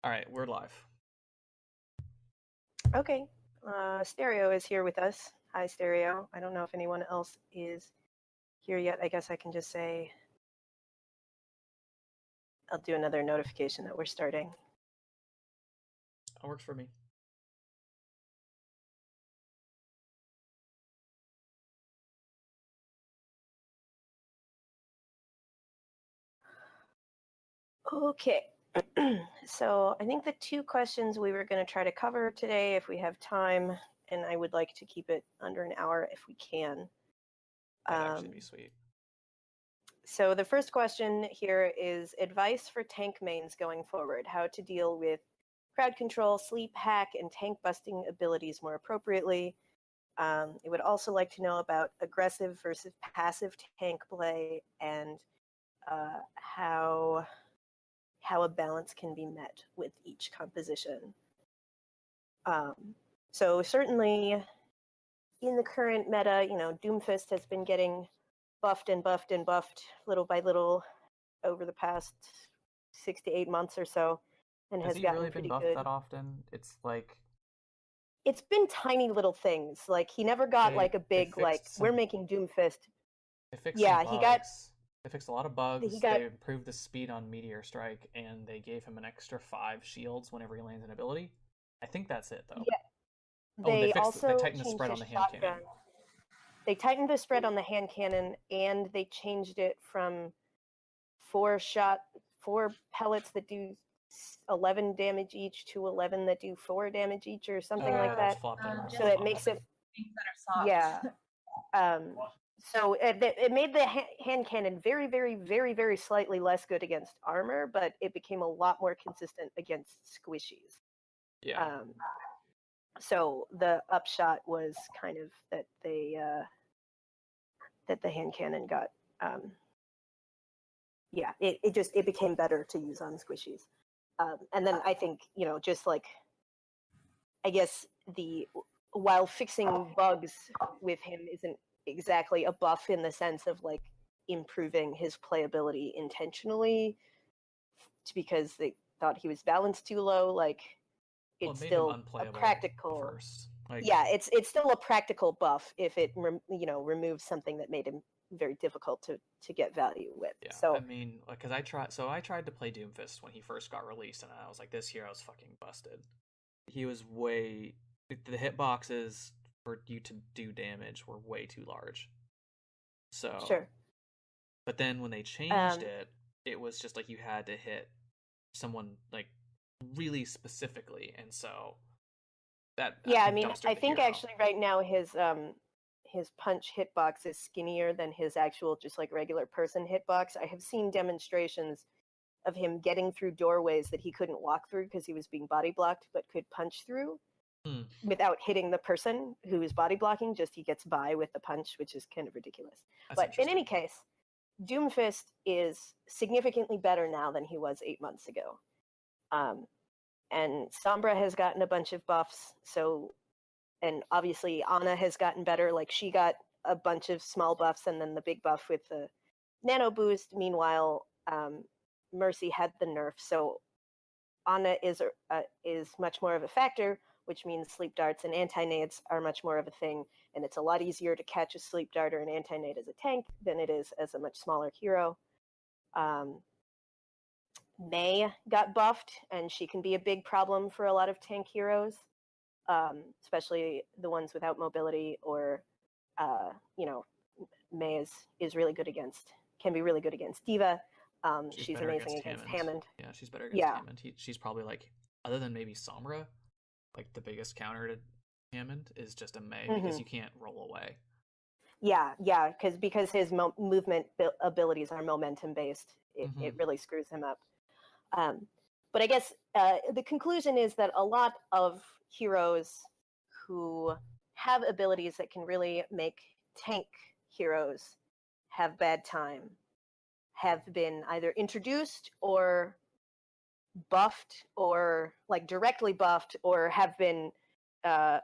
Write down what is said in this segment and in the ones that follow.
All right, we're live. Okay. Stereo is here with us. Hi, Stereo. I don't know if anyone else is here yet. I guess I can just say, I'll do another notification that we're starting. That works for me. Okay. So I think the two questions we were going to try to cover today, if we have time, and I would like to keep it under an hour if we can. That'd actually be sweet. So the first question here is advice for tank mains going forward, how to deal with crowd control, sleep, hack, and tank busting abilities more appropriately. I would also like to know about aggressive versus passive tank play and how a balance can be met with each composition. So certainly in the current meta, Doomfist has been getting buffed and buffed and buffed little by little over the past 6 to 8 months or so, and has he gotten really pretty been buffed good. that often? It's like it's been tiny little things. Like he never got like a big we're making Doomfist. They fixed Yeah, some bugs. They fixed a lot of bugs. They improved the speed on Meteor Strike, and they gave him an extra 5 shields whenever he lands an ability. I think that's it, though. Yeah. They tightened the spread on the hand cannon. They tightened the spread on the hand cannon, and they changed it from 4 pellets that do 11 damage each to 11 that do 4 damage each, or something like that. So it makes it yeah. So it made the hand cannon very, very, very, very slightly less good against armor, but it became a lot more consistent against squishies. Yeah. So the upshot was kind of that that the hand cannon got it became better to use on squishies. And then I think, just like, I guess while fixing bugs with him isn't exactly a buff in the sense of like improving his playability intentionally because they thought he was balanced too low, like it's still a practical it's still a practical buff if it removes something that made him very difficult to get value with. Yeah, so I mean, because I tried to play Doomfist when he first got released, and I was like, this hero's fucking busted. He was the hitboxes for you to do damage were way too large. So sure. But then when they changed it, it was just like you had to hit someone like really specifically, and so that I think actually right now his punch hitbox is skinnier than his actual just like regular person hitbox. I have seen demonstrations of him getting through doorways that he couldn't walk through because he was being body blocked, but could punch through without hitting the person who is body blocking. Just he gets by with the punch, which is kind of ridiculous. But in any case, Doomfist is significantly better now than he was 8 months ago. And Sombra has gotten a bunch of buffs, and obviously Ana has gotten better. Like she got a bunch of small buffs and then the big buff with the nano boost. Meanwhile, Mercy had the nerf, so Ana is much more of a factor, which means sleep darts and anti-nades are much more of a thing, and it's a lot easier to catch a sleep dart or an anti-nade as a tank than it is as a much smaller hero. Mei got buffed, and she can be a big problem for a lot of tank heroes, especially the ones without mobility, or Mei is really good can be really good against D.Va. She's amazing against Hammond. Yeah, she's better against Hammond. She's probably like, other than maybe Sombra, like the biggest counter to Hammond is just a Mei because you can't roll away. Yeah, because his movement abilities are momentum based. It really screws him up. But I guess the conclusion is that a lot of heroes who have abilities that can really make tank heroes have bad time have been either introduced or buffed, or like directly buffed, or have been kind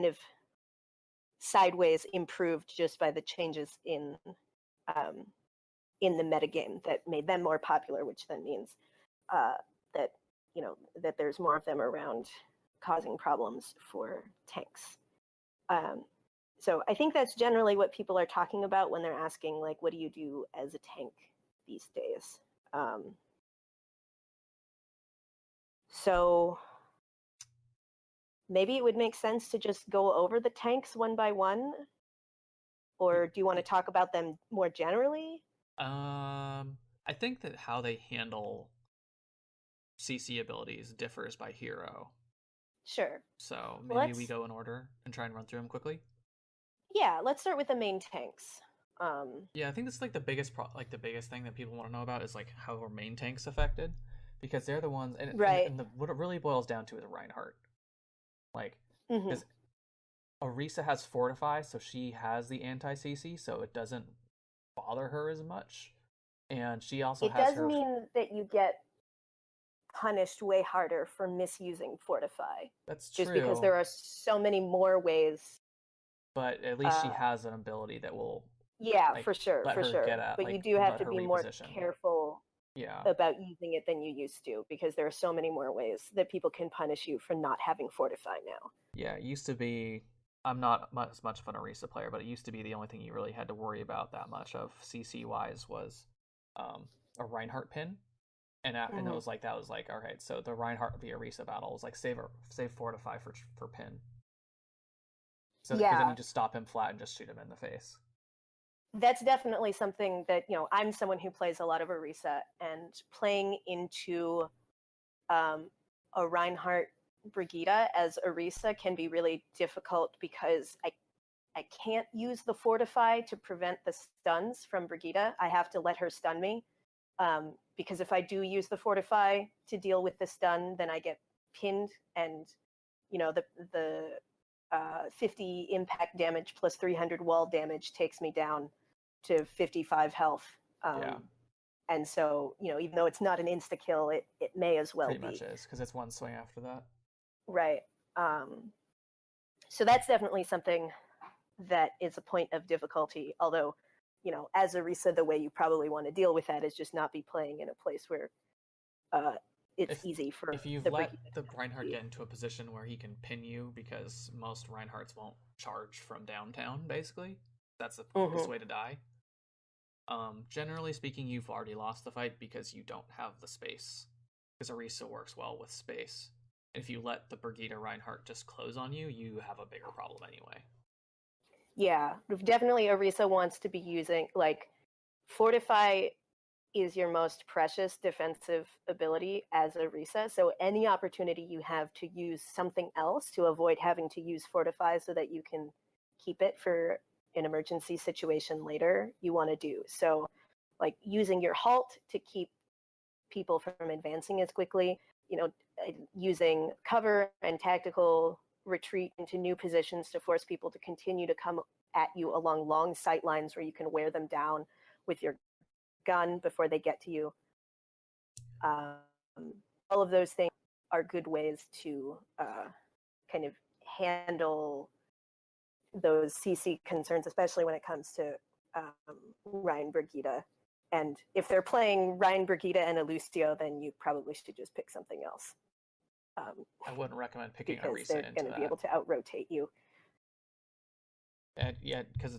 of sideways improved just by the changes in the metagame that made them more popular, which then means that that there's more of them around causing problems for tanks. So I think that's generally what people are talking about when they're asking, like, what do you do as a tank these days? So maybe it would make sense to just go over the tanks one by one, or do you want to talk about them more generally? I think that how they handle CC abilities differs by hero. Sure. So maybe we go in order and try and run through them quickly. Yeah, let's start with the main tanks. Yeah, I think that's like the biggest the biggest thing that people want to know about is like how are main tanks affected, because they're the ones, right. And what it really boils down to is Reinhardt. Like, because Orisa has Fortify, so she has the anti CC, so it doesn't bother her as much, and she also it does mean that you get punished way harder for misusing Fortify. That's true. Just because there are so many more ways. But at least she has an ability that will. Yeah, like, for sure. Get at, but like, you do have to be more careful. Yeah. About using it than you used to, because there are so many more ways that people can punish you for not having Fortify now. Yeah, it used to be. I'm not as much of an Orisa player, but it used to be the only thing you really had to worry about that much of CC wise was a Reinhardt pin, and and it was like that was like, all right, so the Reinhardt v Orisa battle was like save Fortify for pin. So because then you just stop him flat and just shoot him in the face. That's definitely something that, I'm someone who plays a lot of Orisa, and playing into a Reinhardt Brigitte as Orisa can be really difficult because I can't use the Fortify to prevent the stuns from Brigitte. I have to let her stun me, because if I do use the Fortify to deal with the stun, then I get pinned, and the 50 impact damage plus 300 wall damage takes me down to 55 health. And so, even though it's not an insta kill, it may as well pretty much is, because it's one swing after that. Right. So that's definitely something that is a point of difficulty. Although, as Orisa, the way you probably want to deal with that is just not be playing in a place where it's easy for. If you've let the Reinhardt get into a position where he can pin you, because most Reinhardts won't charge from downtown, basically, that's the quickest way to die. Generally speaking, you've already lost the fight because you don't have the space. Because Orisa works well with space. And if you let the Brigitte Reinhardt just close on you, you have a bigger problem anyway. Yeah, definitely Orisa wants to be using, like, Fortify is your most precious defensive ability as Orisa. So any opportunity you have to use something else to avoid having to use Fortify so that you can keep it for an emergency situation later, you want to do. So, like, using your halt to keep people from advancing as quickly, using cover and tactical retreat into new positions to force people to continue to come at you along long sight lines where you can wear them down with your gun before they get to you. All of those things are good ways to kind of handle those CC concerns, especially when it comes to Ryan Brigitte. And if they're playing Ryan Brigitte and a Lucio, then you probably should just pick something else. I wouldn't recommend picking because Orisa they're going to be able to out-rotate you. And yeah, because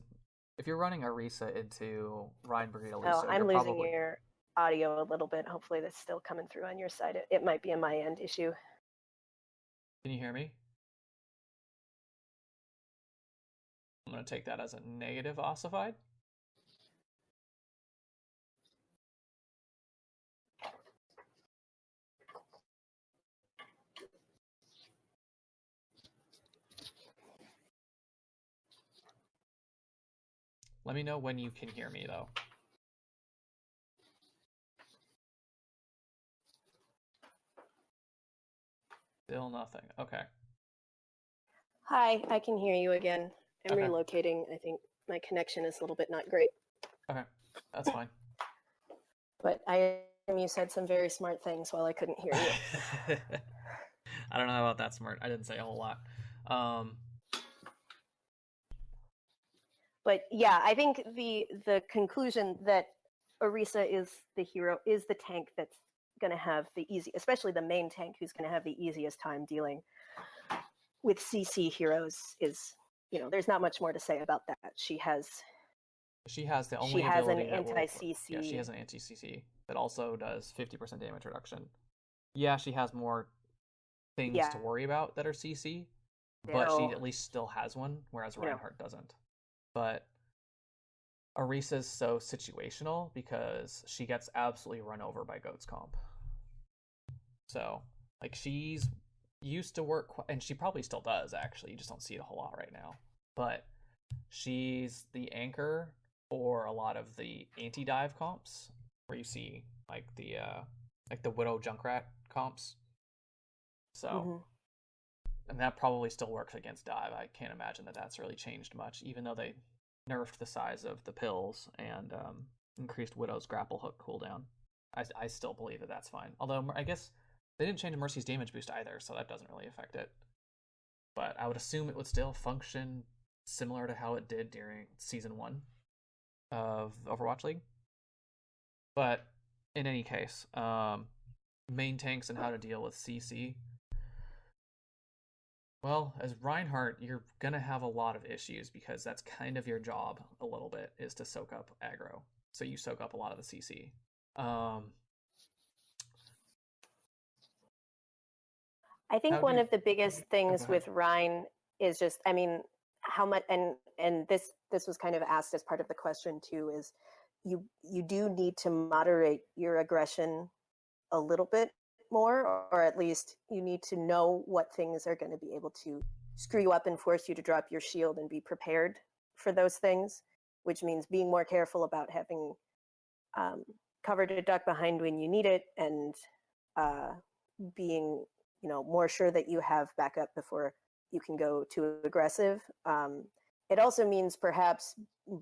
if you're running Orisa into Ryan Brigitte Lucio, I'm losing your audio a little bit. Hopefully that's still coming through on your side. It might be a my end issue. Can you hear me? I'm going to take that as a negative ossified. Let me know when you can hear me, though. Still nothing. Okay. Hi, I can hear you again. I'm relocating. I think my connection is a little bit not great. Okay, that's fine. But you said some very smart things while I couldn't hear you. I don't know about that smart. I didn't say a whole lot. But yeah, I think the conclusion that Orisa is the hero, is the tank that's going to have especially the main tank, who's going to have the easiest time dealing with CC heroes is, there's not much more to say about that. She has the only ability that will... anti-CC. Yeah, she has an anti-CC that also does 50% damage reduction. Yeah, she has more things to worry about that are CC, but she at least still has one, whereas Reinhardt doesn't. But Orisa's so situational because she gets absolutely run over by Goat's comp. So, like, she's used to work, and she probably still does, actually. You just don't see it a whole lot right now. But she's the anchor for a lot of the anti-dive comps, where you see, like, the Widow Junkrat comps. So, and that probably still works against dive. I can't imagine that that's really changed much, even though they nerfed the size of the pills and increased Widow's grapple hook cooldown. I still believe that that's fine. Although, I guess they didn't change Mercy's damage boost either, so that doesn't really affect it. But I would assume it would still function similar to how it did during Season 1 of Overwatch League. But in any case, main tanks and how to deal with CC. Well, as Reinhardt, you're going to have a lot of issues because that's kind of your job a little bit, is to soak up aggro. So you soak up a lot of the CC. I think one of the biggest things with Rein is just, I mean, how much, and this was kind of asked as part of the question too, is you do need to moderate your aggression a little bit more, or at least you need to know what things are going to be able to screw you up and force you to drop your shield and be prepared for those things, which means being more careful about having cover to duck behind when you need it, and being more sure that you have backup before you can go too aggressive. It also means perhaps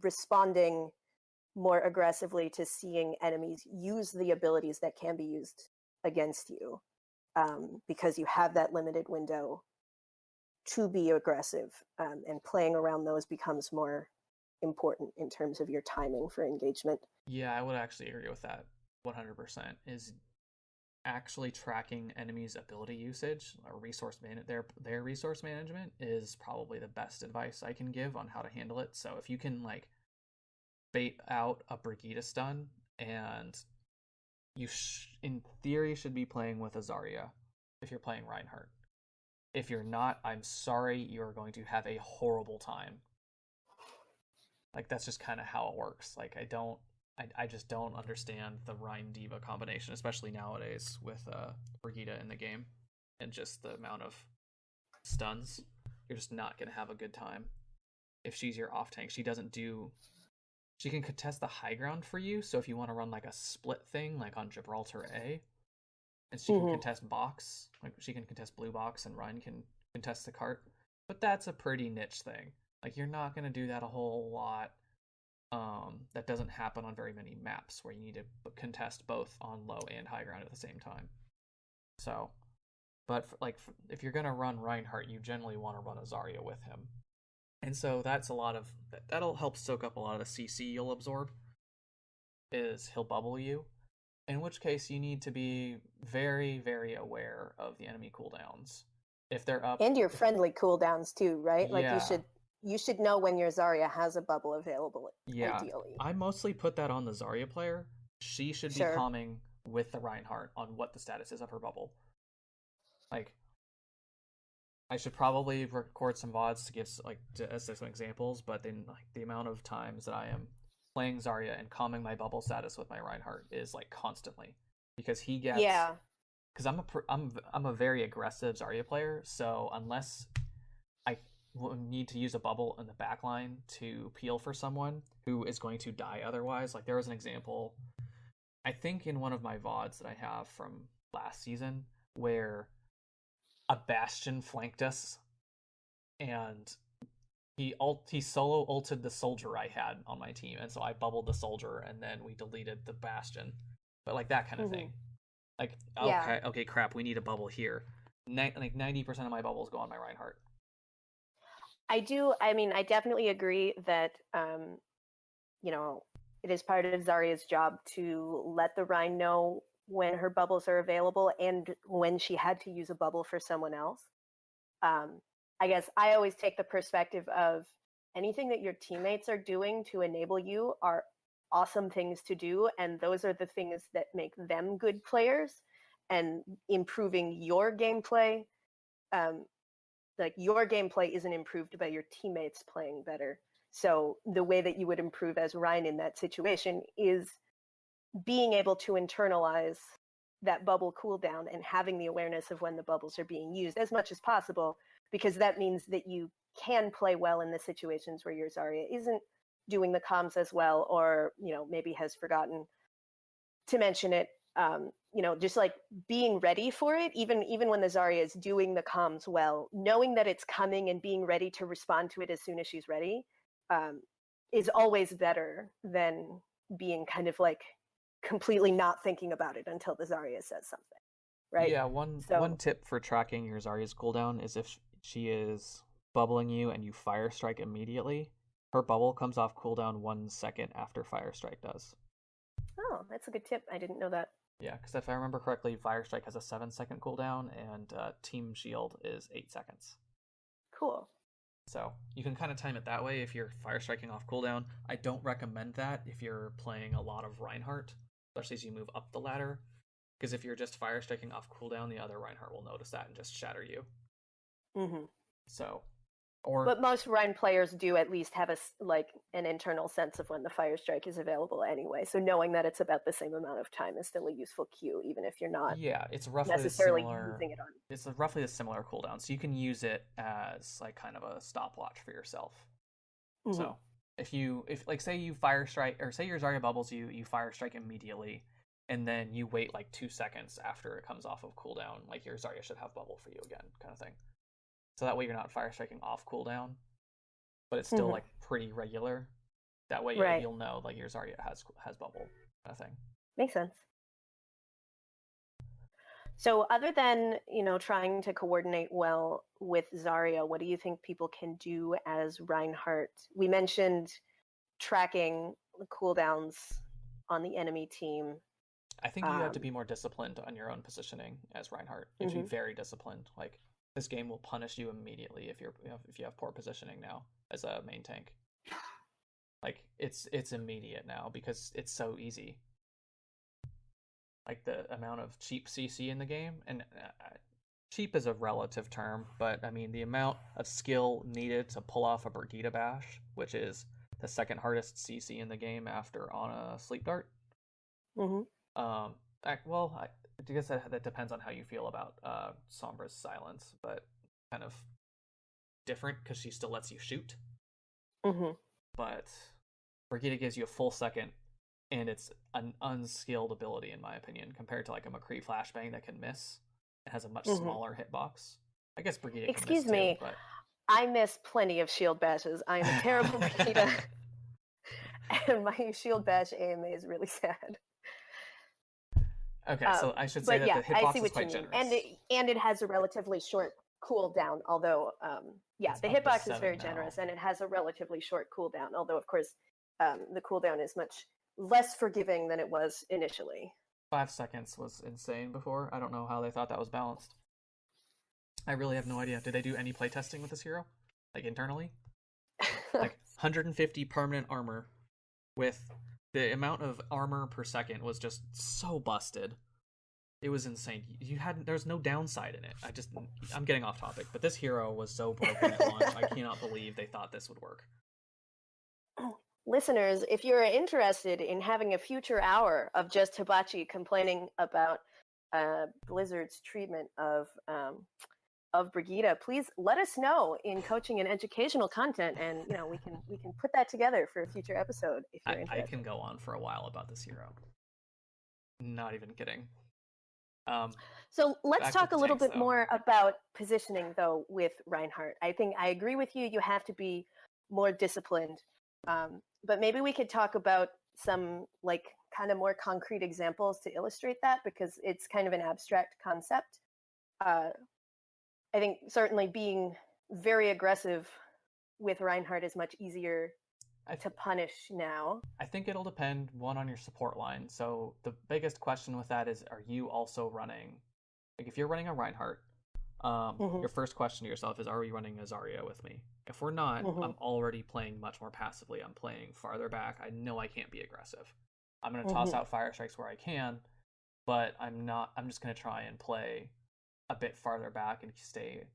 responding more aggressively to seeing enemies use the abilities that can be used against you, because you have that limited window to be aggressive, and playing around those becomes more important in terms of your timing for engagement. Yeah, I would actually agree with that 100%. Is actually tracking enemies' ability usage or their resource management is probably the best advice I can give on how to handle it. So if you can, like, bait out a Brigitte stun, and you in theory should be playing with a Zarya if you're playing Reinhardt. If you're not, I'm sorry, you're going to have a horrible time. Like, that's just kind of how it works. Like, I just don't understand the Rein Diva combination, especially nowadays with Brigitte in the game and just the amount of stuns. You're just not going to have a good time if she's your off tank. She can contest the high ground for you, so if you want to run like a split thing, like on Gibraltar A, and she can contest box, like she can contest blue box, and Rein can contest the cart. But that's a pretty niche thing. Like, you're not going to do that a whole lot. That doesn't happen on very many maps where you need to contest both on low and high ground at the same time. So, but if you're going to run Reinhardt, you generally want to run a Zarya with him. And so that'll help soak up a lot of the CC you'll absorb, is he'll bubble you, in which case you need to be very, very aware of the enemy cooldowns. If they're up... And your friendly cooldowns too, right? Yeah. Like, you should know when your Zarya has a bubble available, ideally. I mostly put that on the Zarya player. She should be calming with the Reinhardt on what the status is of her bubble. Like, I should probably record some VODs to give as some examples, but then, like, the amount of times that I am playing Zarya and calming my bubble status with my Reinhardt is, like, constantly, because he gets... Yeah. Because I'm a very aggressive Zarya player, so unless I need to use a bubble in the backline to peel for someone who is going to die otherwise, like, there was an example, I think in one of my VODs that I have from last season, where a Bastion flanked us, and he solo ulted the soldier I had on my team, and so I bubbled the soldier, and then we deleted the Bastion. But, like, that kind of thing. Like, okay, crap, we need a bubble here. Like, 90% of my bubbles go on my Reinhardt. I definitely agree that, it is part of Zarya's job to let the Rein know when her bubbles are available and when she had to use a bubble for someone else. I guess I always take the perspective of anything that your teammates are doing to enable you are awesome things to do, and those are the things that make them good players, and improving your gameplay. Like your gameplay isn't improved by your teammates playing better. So the way that you would improve as Ryan in that situation is being able to internalize that bubble cooldown and having the awareness of when the bubbles are being used as much as possible, because that means that you can play well in the situations where your Zarya isn't doing the comms as well, or maybe has forgotten to mention it. Just like being ready for it, even when the Zarya is doing the comms well, knowing that it's coming and being ready to respond to it as soon as she's ready, is always better than being kind of like completely not thinking about it until the Zarya says something, right? Yeah, one tip for tracking your Zarya's cooldown is if she is bubbling you and you Fire Strike immediately, her bubble comes off cooldown 1 second after Fire Strike does. Oh, that's a good tip. I didn't know that. Yeah, because if I remember correctly, Fire Strike has a 7-second cooldown, and Team Shield is 8 seconds. Cool. So you can kind of time it that way if you're Fire Striking off cooldown. I don't recommend that if you're playing a lot of Reinhardt, especially as you move up the ladder, because if you're just Fire Striking off cooldown, the other Reinhardt will notice that and just shatter you. Mm-hmm. So, but most Rein players do at least have an internal sense of when the Fire Strike is available anyway. So knowing that it's about the same amount of time is still a useful cue, even if you're not. Yeah, it's roughly necessarily similar. Using it on. It's roughly a similar cooldown, so you can use it as like kind of a stopwatch for yourself. Mm-hmm. So if say you Fire Strike, or say your Zarya bubbles you Fire Strike immediately, and then you wait like 2 seconds after it comes off of cooldown, like your Zarya should have bubble for you again, kind of thing. So that way you're not Fire Striking off cooldown, but it's still like pretty regular. That way you'll know like your Zarya has bubble, kind of thing. Makes sense. So other than, trying to coordinate well with Zarya, what do you think people can do as Reinhardt? We mentioned tracking the cooldowns on the enemy team. I think you have to be more disciplined on your own positioning as Reinhardt. You have to be very disciplined. Like, this game will punish you immediately if you have poor positioning now as a main tank. Like, it's immediate now because it's so easy. Like, the amount of cheap CC in the game, and cheap is a relative term, but I mean the amount of skill needed to pull off a Brigitte bash, which is the second hardest CC in the game after on a sleep dart. I guess that depends on how you feel about Sombra's silence, but kind of different because she still lets you shoot. But Brigitte gives you a full second, and it's an unskilled ability in my opinion compared to like a McCree flashbang that can miss. It has a much smaller hitbox. I guess Brigitte can miss too, but I miss plenty of shield bashes. I am a terrible Brigitte, and my shield bash AMA is really sad. Okay, so I should say that the hitbox is quite generous. And it has a relatively short cooldown, although, the hitbox is very generous, and it has a relatively short cooldown, although, of course, the cooldown is much less forgiving than it was initially. 5 seconds was insane before. I don't know how they thought that was balanced. I really have no idea. Did they do any playtesting with this hero? Like, internally? Like, 150 permanent armor with... The amount of armor per second was just so busted. It was insane. There's no downside in it. I'm getting off topic, but this hero was so broken at launch. I cannot believe they thought this would work. Listeners, if you're interested in having a future hour of just Hibachi complaining about Blizzard's treatment of Brigitte, please let us know in coaching and educational content, and we can put that together for a future episode if you're interested. I can go on for a while about this hero. Not even kidding. So let's talk a little bit more about positioning, though, with Reinhardt. I think I agree with you. You have to be more disciplined, but maybe we could talk about some kind of more concrete examples to illustrate that, because it's kind of an abstract concept. I think certainly being very aggressive with Reinhardt is much easier to punish now? I think it'll depend, one, on your support line. So the biggest question with that is, are you also running, like if you're running a Reinhardt, your first question to yourself is, are we running a Zarya with me? If we're not, I'm already playing much more passively. I'm playing farther back. I know I can't be aggressive. I'm going to toss out fire strikes where I can, but I'm just going to try and play a bit farther back and stay,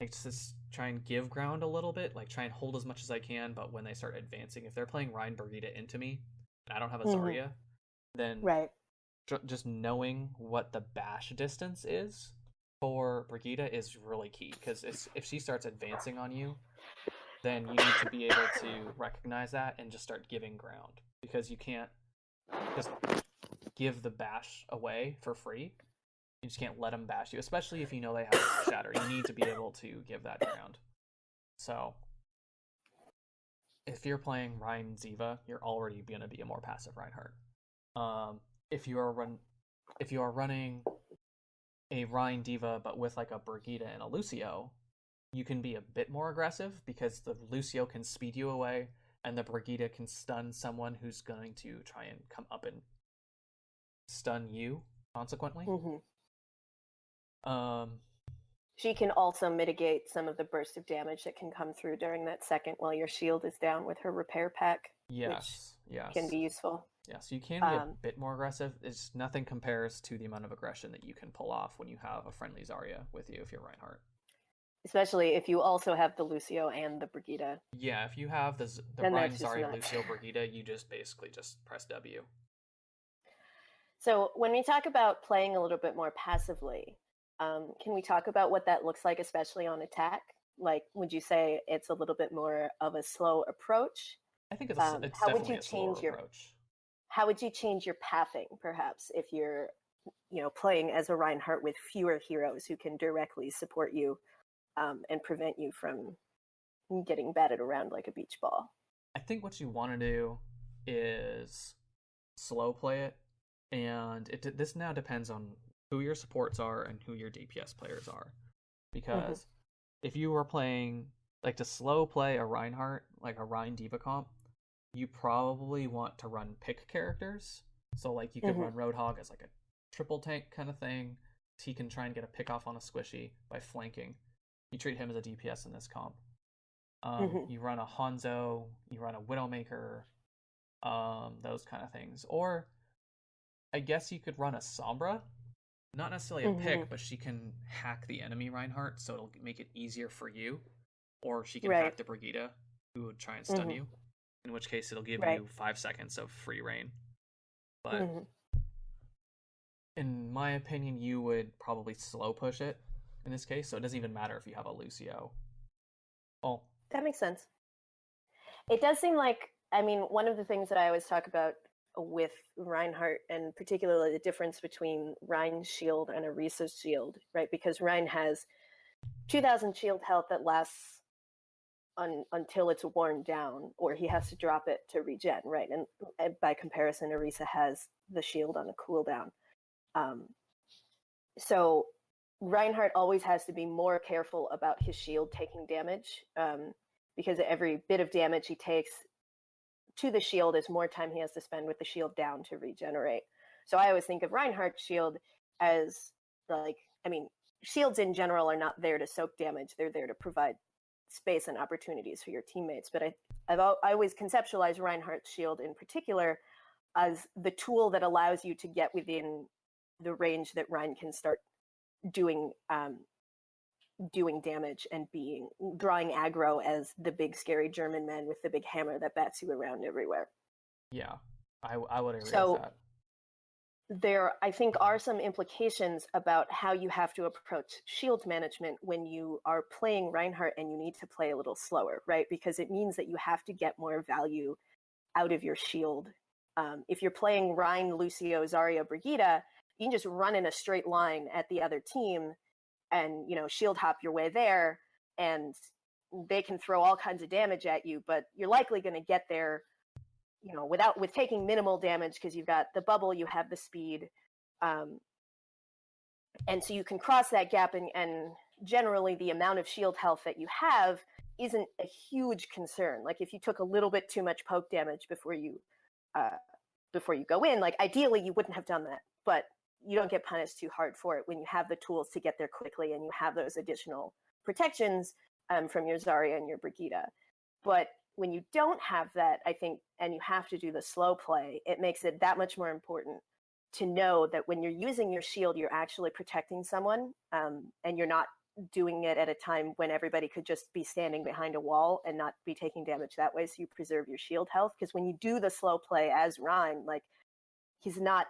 like, just try and give ground a little bit, like try and hold as much as I can. But when they start advancing, if they're playing Rein Brigitte into me and I don't have a Zarya, then just knowing what the bash distance is for Brigitte is really key, because if she starts advancing on you, then you need to be able to recognize that and just start giving ground, because you can't just give the bash away for free. You just can't let them bash you, especially if you know they have shatter. You need to be able to give that ground. So if you're playing Rein Ziva, you're already going to be a more passive Reinhardt. If you are running a Rein Diva but with like a Brigitte and a Lucio, you can be a bit more aggressive, because the Lucio can speed you away and the Brigitte can stun someone who's going to try and come up and stun you consequently. She can also mitigate some of the burst of damage that can come through during that second while your shield is down with her repair pack. Yes. Can be useful. Yeah, so you can be a bit more aggressive. It's nothing compares to the amount of aggression that you can pull off when you have a friendly Zarya with you if you're Reinhardt. Especially if you also have the Lucio and the Brigitte. Yeah, if you have the Rein, Zarya, Lucio, Brigitte, you just basically just press W. So when we talk about playing a little bit more passively, can we talk about what that looks like, especially on attack? Like, would you say it's a little bit more of a slow approach? I think it's definitely a slower approach. How would you change your pathing, perhaps, if you're, playing as a Reinhardt with fewer heroes who can directly support you and prevent you from getting batted around like a beach ball? I think what you want to do is slow play it, and this now depends on who your supports are and who your DPS players are. Because if you were playing, like, to slow play a Reinhardt, like a Rein Diva comp, you probably want to run pick characters. So, like, you could run Roadhog as like a triple tank kind of thing. He can try and get a pick off on a squishy by flanking. You treat him as a DPS in this comp. You run a Hanzo, you run a Widowmaker, those kind of things. Or I guess you could run a Sombra. Not necessarily a pick, but she can hack the enemy Reinhardt, so it'll make it easier for you. Or she can hack the Brigitte, who would try and stun you. In which case, it'll give you 5 seconds of free reign. But in my opinion, you would probably slow push it in this case, so it doesn't even matter if you have a Lucio. Oh, that makes sense. It does seem like, one of the things that I always talk about with Reinhardt, and particularly the difference between Rein's shield and Orisa's shield, right? Because Rein has 2,000 shield health that lasts until it's worn down, or he has to drop it to regen, right? And by comparison, Orisa has the shield on a cooldown. So Reinhardt always has to be more careful about his shield taking damage, because every bit of damage he takes to the shield is more time he has to spend with the shield down to regenerate. So I always think of Reinhardt's shield as, shields in general are not there to soak damage. They're there to provide space and opportunities for your teammates. But I always conceptualize Reinhardt's shield in particular as the tool that allows you to get within the range that Rein can start doing damage and drawing aggro as the big scary German man with the big hammer that bats you around everywhere. Yeah, I would agree with that. There, I think, are some implications about how you have to approach shield management when you are playing Reinhardt and you need to play a little slower, right? Because it means that you have to get more value out of your shield. If you're playing Rein, Lucio, Zarya, Brigitte, you can just run in a straight line at the other team and, shield hop your way there, and they can throw all kinds of damage at you, but you're likely going to get there with taking minimal damage, because you've got the bubble, you have the speed, and so you can cross that gap and generally the amount of shield health that you have isn't a huge concern. Like if you took a little bit too much poke damage before you go in, like ideally you wouldn't have done that, but you don't get punished too hard for it when you have the tools to get there quickly and you have those additional protections from your Zarya and your Brigitte. But when you don't have that, I think, and you have to do the slow play, it makes it that much more important to know that when you're using your shield, you're actually protecting someone, and you're not doing it at a time when everybody could just be standing behind a wall and not be taking damage that way, so you preserve your shield health. Because when you do the slow play as Rhyme, like he's not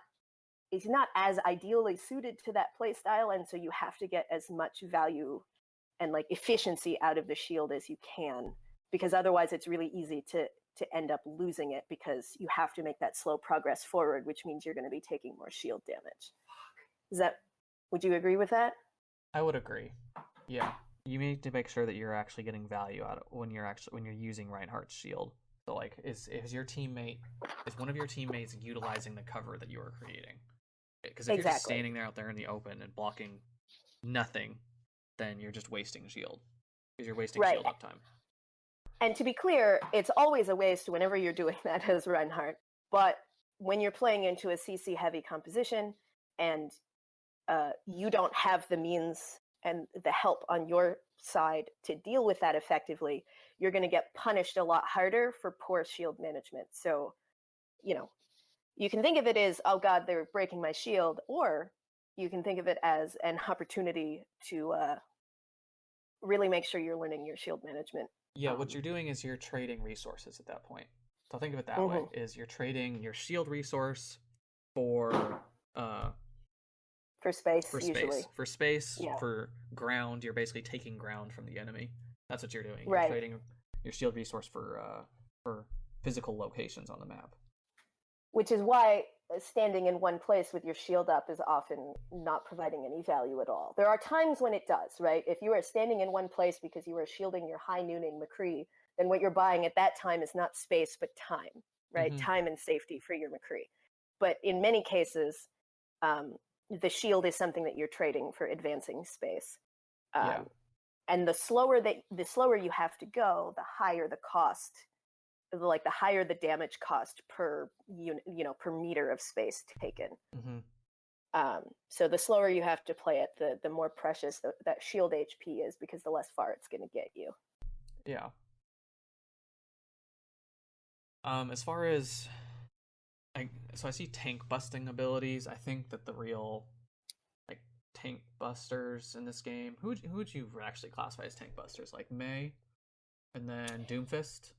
as ideally suited to that play style, and so you have to get as much value and like efficiency out of the shield as you can, because otherwise it's really easy to end up losing it because you have to make that slow progress forward, which means you're going to be taking more shield damage. Would you agree with that? I would agree. Yeah, you need to make sure that you're actually getting value out of when you're using Reinhardt's shield. So like, is one of your teammates utilizing the cover that you are creating? Because if you're just standing there out there in the open and blocking nothing, then you're just wasting shield. Because you're wasting shield uptime. And to be clear, it's always a waste whenever you're doing that as Reinhardt. But when you're playing into a CC heavy composition and you don't have the means and the help on your side to deal with that effectively, you're going to get punished a lot harder for poor shield management. So, you can think of it as, oh God, they're breaking my shield, or you can think of it as an opportunity to really make sure you're learning your shield management. Yeah, what you're doing is you're trading resources at that point. So think of it that way, is you're trading your shield resource for space, usually. For space, for ground. You're basically taking ground from the enemy. That's what you're doing. You're trading your shield resource for physical locations on the map. Which is why standing in one place with your shield up is often not providing any value at all. There are times when it does, right? If you are standing in one place because you are shielding your high nooning McCree, then what you're buying at that time is not space, but time, right? Mm-hmm. Time and safety for your McCree. But in many cases, the shield is something that you're trading for advancing space. And the slower you have to go, the higher the cost, like the higher the damage cost per per meter of space taken. Mm-hmm. So the slower you have to play it, the more precious that shield HP is, because the less far it's going to get you. Yeah. As far as I see tank busting abilities. I think that the real tank busters in this game, who would you actually classify as tank busters? Like Mei, and then Doomfist.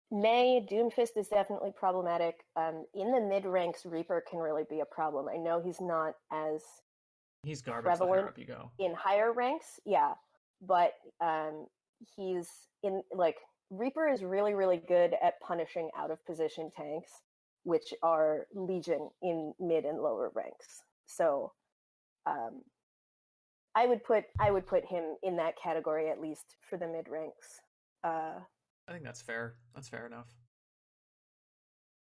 Mei, Doomfist is definitely problematic. In the mid ranks, Reaper can really be a problem. I know he's not as garbage the higher up you go. In higher ranks, yeah, but he's in Reaper is really, really good at punishing out of position tanks, which are Legion in mid and lower ranks. So I would put him in that category, at least for the mid ranks. I think that's fair. That's fair enough.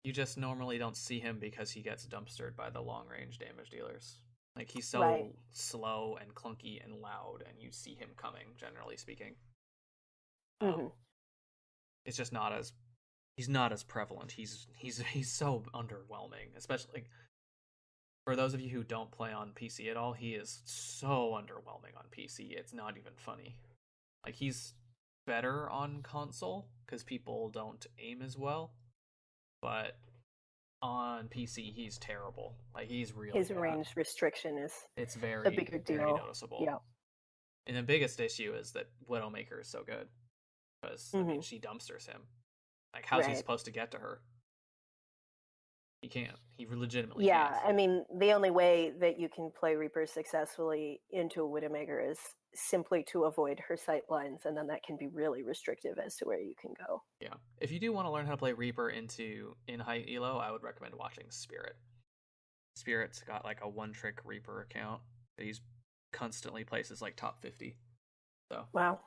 You just normally don't see him because he gets dumpstered by the long range damage dealers. Like, he's so slow and clunky and loud, and you see him coming, generally speaking. It's just he's not as prevalent. He's so underwhelming, especially for those of you who don't play on PC at all. He is so underwhelming on PC. It's not even funny. Like, he's better on console because people don't aim as well, but on PC he's terrible. Like, he's really his range restriction is a bigger deal. Very noticeable. Yeah. And the biggest issue is that Widowmaker is so good, because I mean, she dumpsters him. Like, how's he supposed to get to her? He can't. He legitimately can't. I mean, the only way that you can play Reaper successfully into a Widowmaker is simply to avoid her sight lines, and then that can be really restrictive as to where you can go. Yeah. If you do want to learn how to play Reaper in high elo, I would recommend watching Spirit. Spirit's got like a one-trick Reaper account that he's constantly places like top 50. So wow.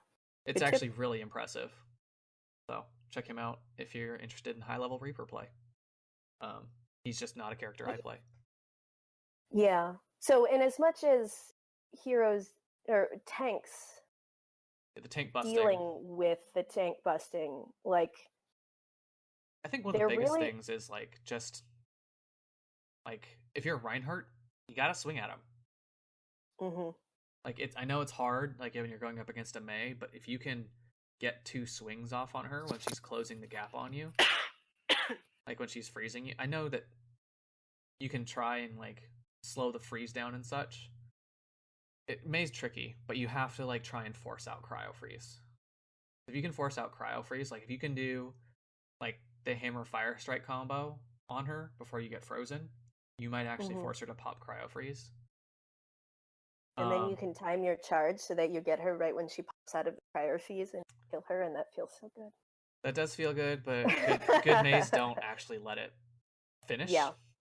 It's actually really impressive. So check him out if you're interested in high-level Reaper play. He's just not a character I play. Yeah. So in as much as heroes or tanks The tank busting. dealing with the tank busting. Like, I think one of the biggest things is like just like if you're Reinhardt, you gotta swing at him. Mm-hmm. Like I know it's hard, like when you're going up against a Mei, but if you can get 2 swings off on her when she's closing the gap on you, like when she's freezing you, I know that you can try and like slow the freeze down and such. Mei's tricky, but you have to like try and force out cryo freeze. If you can force out cryo freeze, like if you can do like the hammer fire strike combo on her before you get frozen, you might actually force her to pop cryo freeze. And then you can time your charge so that you get her right when she pops out of the cryo freeze and kill her, and that feels so good. That does feel good, but good Meis don't actually let it finish. Yeah.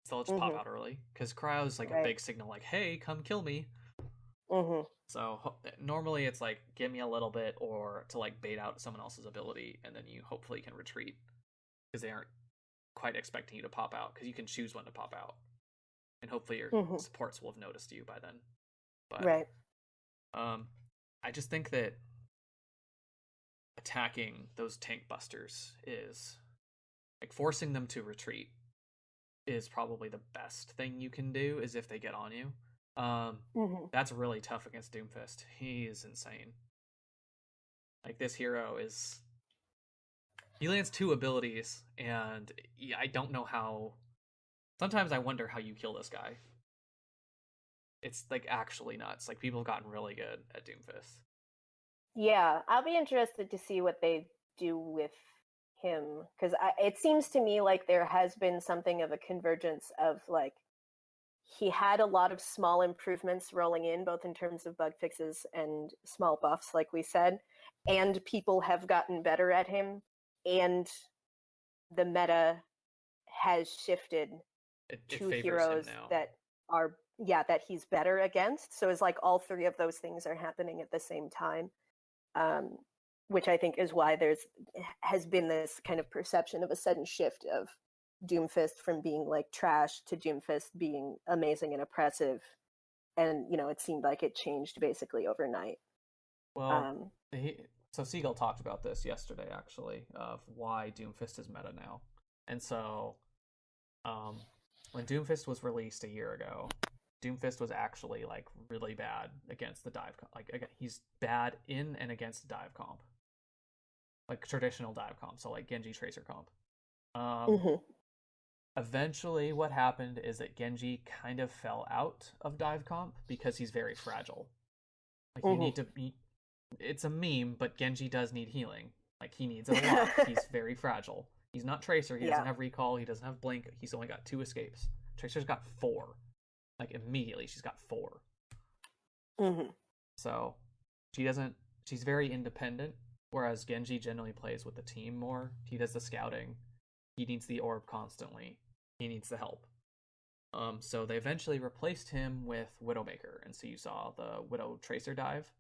So they'll just pop out early. Because cryo is like a big signal like, hey, come kill me. So normally it's like, give me a little bit, or to like bait out someone else's ability, and then you hopefully can retreat. Because they aren't quite expecting you to pop out, because you can choose when to pop out. And hopefully your supports will have noticed you by then. But, I just think that attacking those tank busters is like forcing them to retreat is probably the best thing you can do, is if they get on you. That's really tough against Doomfist. He is insane. Like, this hero is, he lands 2 abilities, and I don't know how. Sometimes I wonder how you kill this guy. It's like actually nuts. Like, people have gotten really good at Doomfist. Yeah, I'll be interested to see what they do with him, because it seems to me like there has been something of a convergence of like, he had a lot of small improvements rolling in, both in terms of bug fixes and small buffs, like we said, and people have gotten better at him, and the meta has shifted to heroes that are that he's better against. So it's like all 3 of those things are happening at the same time, which I think is why has been this kind of perception of a sudden shift of Doomfist from being like trash to Doomfist being amazing and oppressive, and it seemed like it changed basically overnight. Well, so Seagull talked about this yesterday, actually, of why Doomfist is meta now. And so when Doomfist was released a year ago, Doomfist was actually like really bad against the dive comp. Like, he's bad in and against dive comp, like traditional dive comp, so like Genji Tracer comp. Eventually what happened is that Genji kind of fell out of dive comp because he's very fragile. Like, you need to be, it's a meme, but Genji does need healing. Like, he needs it a lot. He's very fragile. He's not Tracer. He doesn't have recall. He doesn't have blink. He's only got 2 escapes. Tracer's got 4. Like, immediately she's got 4. So she's very independent, whereas Genji generally plays with the team more. He does the scouting. He needs the orb constantly. He needs the help. So they eventually replaced him with Widowmaker, and so you saw the Widow Tracer dive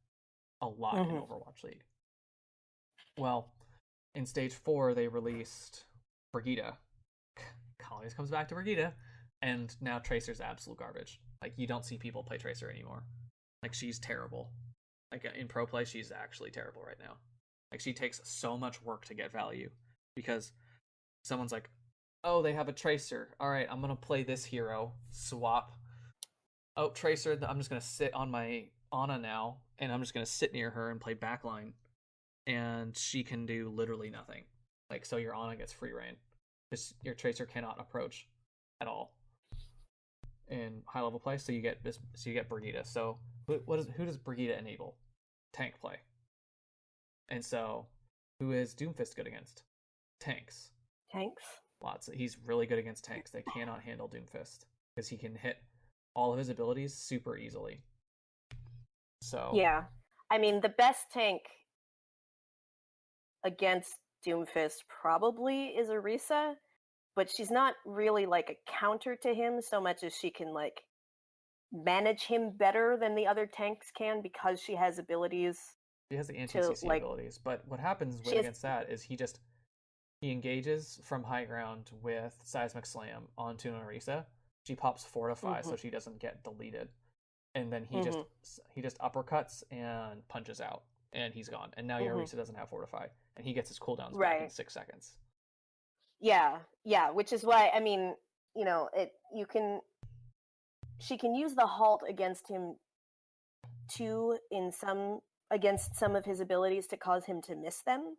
a lot in Overwatch League. Well, in Stage 4, they released Brigitte. Always comes back to Brigitte, and now Tracer's absolute garbage. Like, you don't see people play Tracer anymore. Like, she's terrible. Like, in pro play, she's actually terrible right now. Like, she takes so much work to get value, because someone's like, oh, they have a Tracer. Alright, I'm gonna play this hero. Swap. Oh, Tracer, I'm just gonna sit on my Ana now, and I'm just gonna sit near her and play backline. And she can do literally nothing. Like, so your Ana gets free reign. Your Tracer cannot approach at all in high level play. So you get Brigitte. So who does Brigitte enable? Tank play. And so who is Doomfist good against? Tanks. He's really good against tanks. They cannot handle Doomfist because he can hit all of his abilities super easily. So yeah, I mean, the best tank against Doomfist probably is Orisa, but she's not really like a counter to him so much as she can like manage him better than the other tanks can, because she has abilities. She has the anti-CC abilities, but what happens against that is he engages from high ground with Seismic Slam onto an Orisa. She pops 4 to 5 so she doesn't get deleted. and then he just uppercuts and punches out, and he's gone. And now Yarisa doesn't have Fortify, and he gets his cooldowns back in 6 seconds. Yeah, which is why, I mean, you know, she can use the halt against him too against some of his abilities to cause him to miss them,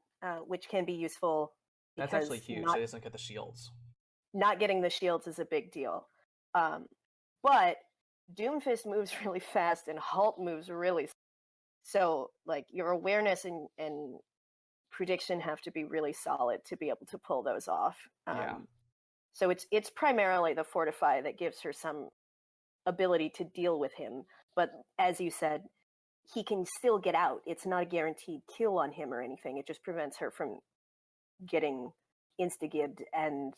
which can be useful. That's actually huge. He doesn't get the shields. Not getting the shields is a big deal. But Doomfist moves really fast and halt moves really slow. So, like, your awareness and prediction have to be really solid to be able to pull those off. So it's primarily the Fortify that gives her some ability to deal with him. But as you said, he can still get out. It's not a guaranteed kill on him or anything. It just prevents her from getting insta-gibbed, and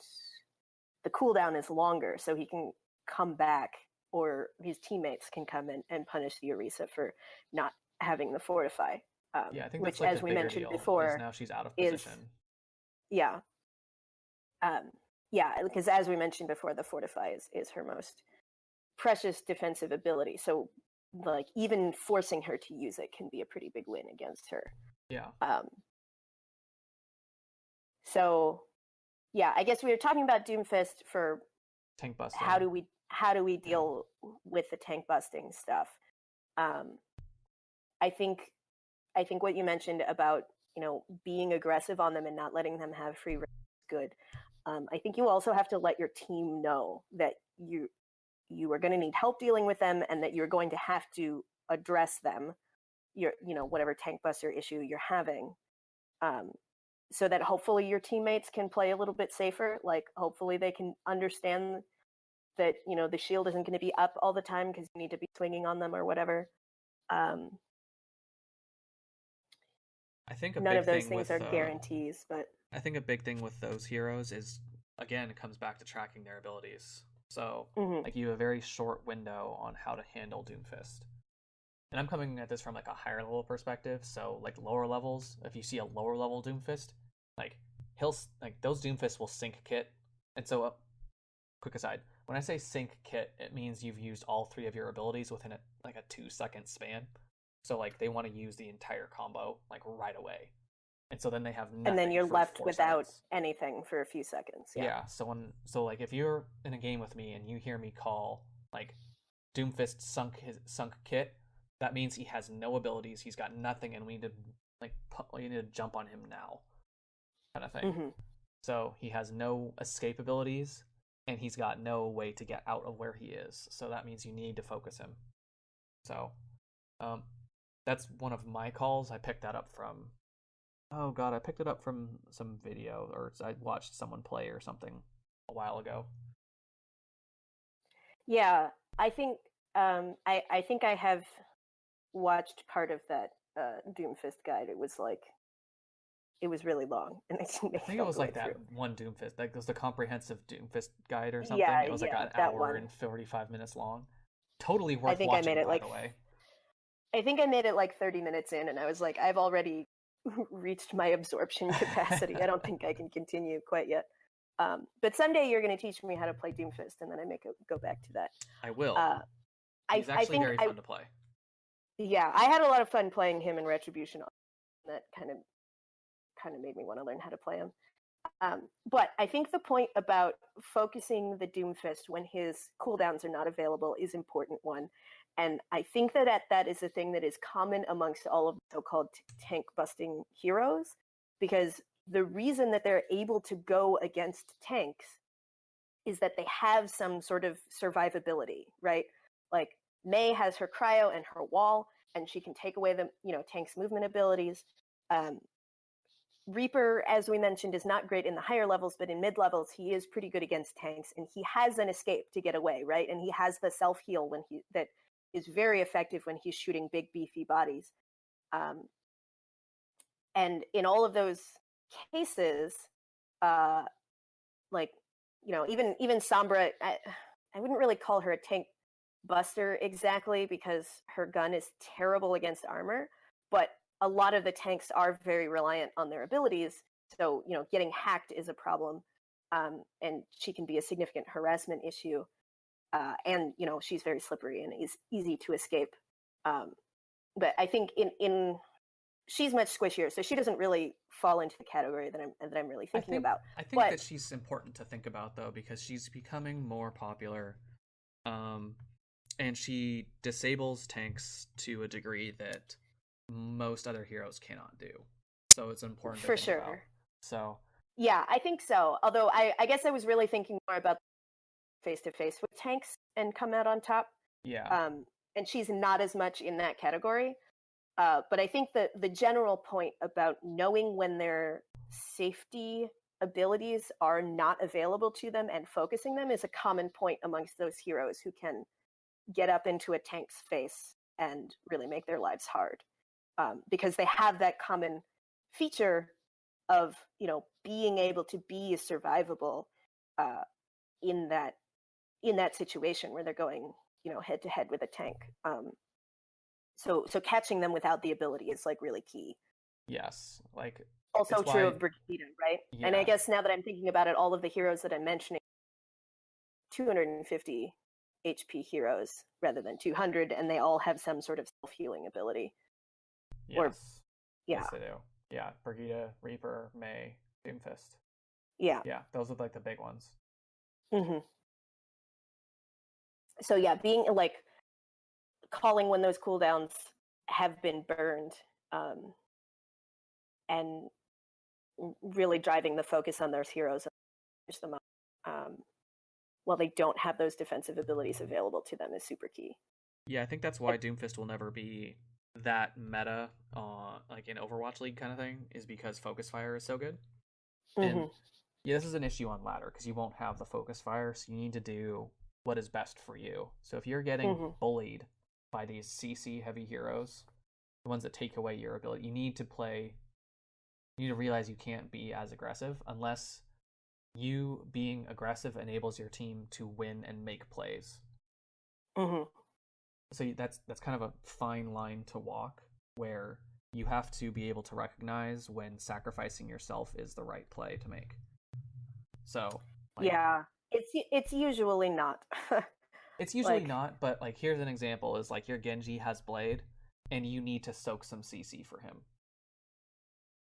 the cooldown is longer, so he can come back, or his teammates can come in and punish the Orisa for not having the Fortify. I think which, that's like as the we bigger mentioned deal, before, is now she's out of position. Because as we mentioned before, the Fortify is her most precious defensive ability. So, like, even forcing her to use it can be a pretty big win against her. So, I guess we were talking about Doomfist for tank busting. How do we deal with the tank busting stuff? I think what you mentioned about, you know, being aggressive on them and not letting them have free reign is good. I think you also have to let your team know that you are going to need help dealing with them, and that you're going to have to address them, whatever tank buster issue you're having, so that hopefully your teammates can play a little bit safer. Like, hopefully they can understand that, you know, the shield isn't going to be up all the time because you need to be swinging on them or whatever. I think none of those things are guarantees, but I think a big thing with those heroes is, again, it comes back to tracking their abilities. So, like, you have a very short window on how to handle Doomfist. And I'm coming at this from, like, a higher level perspective. So, like, lower levels, if you see a lower level Doomfist, like, those Doomfists will sync kit. And so, quick aside, when I say sync kit, it means you've used all 3 of your abilities within a 2-second span. So, like, they want to use the entire combo, like, right away. And so then they have nothing. And then you're left without seconds. Anything for a few seconds. So like, if you're in a game with me and you hear me call, like, Doomfist sunk kit, that means he has no abilities, he's got nothing, and we need to jump on him now, kind of thing. So he has no escape abilities, and he's got no way to get out of where he is. So that means you need to focus him. So, that's one of my calls. I picked that up from, I picked it up from some video, or I watched someone play or something a while ago. Yeah, I think I think I have watched part of that Doomfist guide. It was really long, and I didn't make I think it was like that one Doomfist, like it was the comprehensive Doomfist guide or something. It was like an hour and 45 minutes long. Totally worth watching, by the way. I think I made it like 30 minutes in, and I was like, I've already reached my absorption capacity. I don't think I can continue quite yet. But someday you're going to teach me how to play Doomfist, and then I may go back to that. I will. He's actually very fun to play. Yeah, I had a lot of fun playing him in Retribution. That kind of made me want to learn how to play him. But I think the point about focusing the Doomfist when his cooldowns are not available is an important one. And I think that is a thing that is common amongst all of the so-called tank-busting heroes, because the reason that they're able to go against tanks is that they have some sort of survivability, right? Like, Mei has her cryo and her wall, and she can take away the tank's movement abilities. Reaper, as we mentioned, is not great in the higher levels, but in mid levels, he is pretty good against tanks, and he has an escape to get away, right? And he has the self-heal that is very effective when he's shooting big, beefy bodies. And in all of those cases, even Sombra, I wouldn't really call her a tank buster exactly, because her gun is terrible against armor, but a lot of the tanks are very reliant on their abilities, so getting hacked is a problem, and she can be a significant harassment issue. and she's very slippery and is easy to escape. But I think in she's much squishier, so she doesn't really fall into the category that I'm really thinking about. I think But that she's important to think about though, because she's becoming more popular, and she disables tanks to a degree that most other heroes cannot do. So it's important to for think about. sure, So yeah, I think so. Although I guess I was really thinking more about face to face with tanks and come out on top. yeah, And she's not as much in that category. But I think that the general point about knowing when their safety abilities are not available to them and focusing them is a common point amongst those heroes who can get up into a tank's face and really make their lives hard, because they have that common feature of being able to be survivable uh, in that situation where they're going head to head with a tank. So catching them without the ability is like really key. yes, like Also it's true why, of Brigida, right? And I yeah, guess now that I'm thinking about it, all of the heroes that I'm mentioning, 250 HP heroes rather than 200, and they all have some sort of self-healing ability. Or yes, yeah, yes they do. Yeah, Brigida, Reaper, May, Doomfist. yeah. Yeah, those are like the big ones. hmm So yeah, being like calling when those cooldowns have been burned, and really driving the focus on those heroes and them up, while they don't have those defensive abilities available to them is super key. Yeah, I think that's why Doomfist will never be that meta, like in Overwatch League kind of thing, is because Focus Fire is so good. And Mm-hmm. yeah, this is an issue on ladder because you won't have the Focus Fire, so you need to do what is best for you. So if you're getting Mm-hmm. bullied by these CC heavy heroes, the ones that take away your ability, you need to play. You need to realize you can't be as aggressive unless you being aggressive enables your team to win and make plays. Mm-hmm. So that's kind of a fine line to walk where you have to be able to recognize when sacrificing yourself is the right play to make. So, like, Yeah, it's usually not. it's usually Like, not, but like here's an example is like your Genji has Blade and you need to soak some CC for him.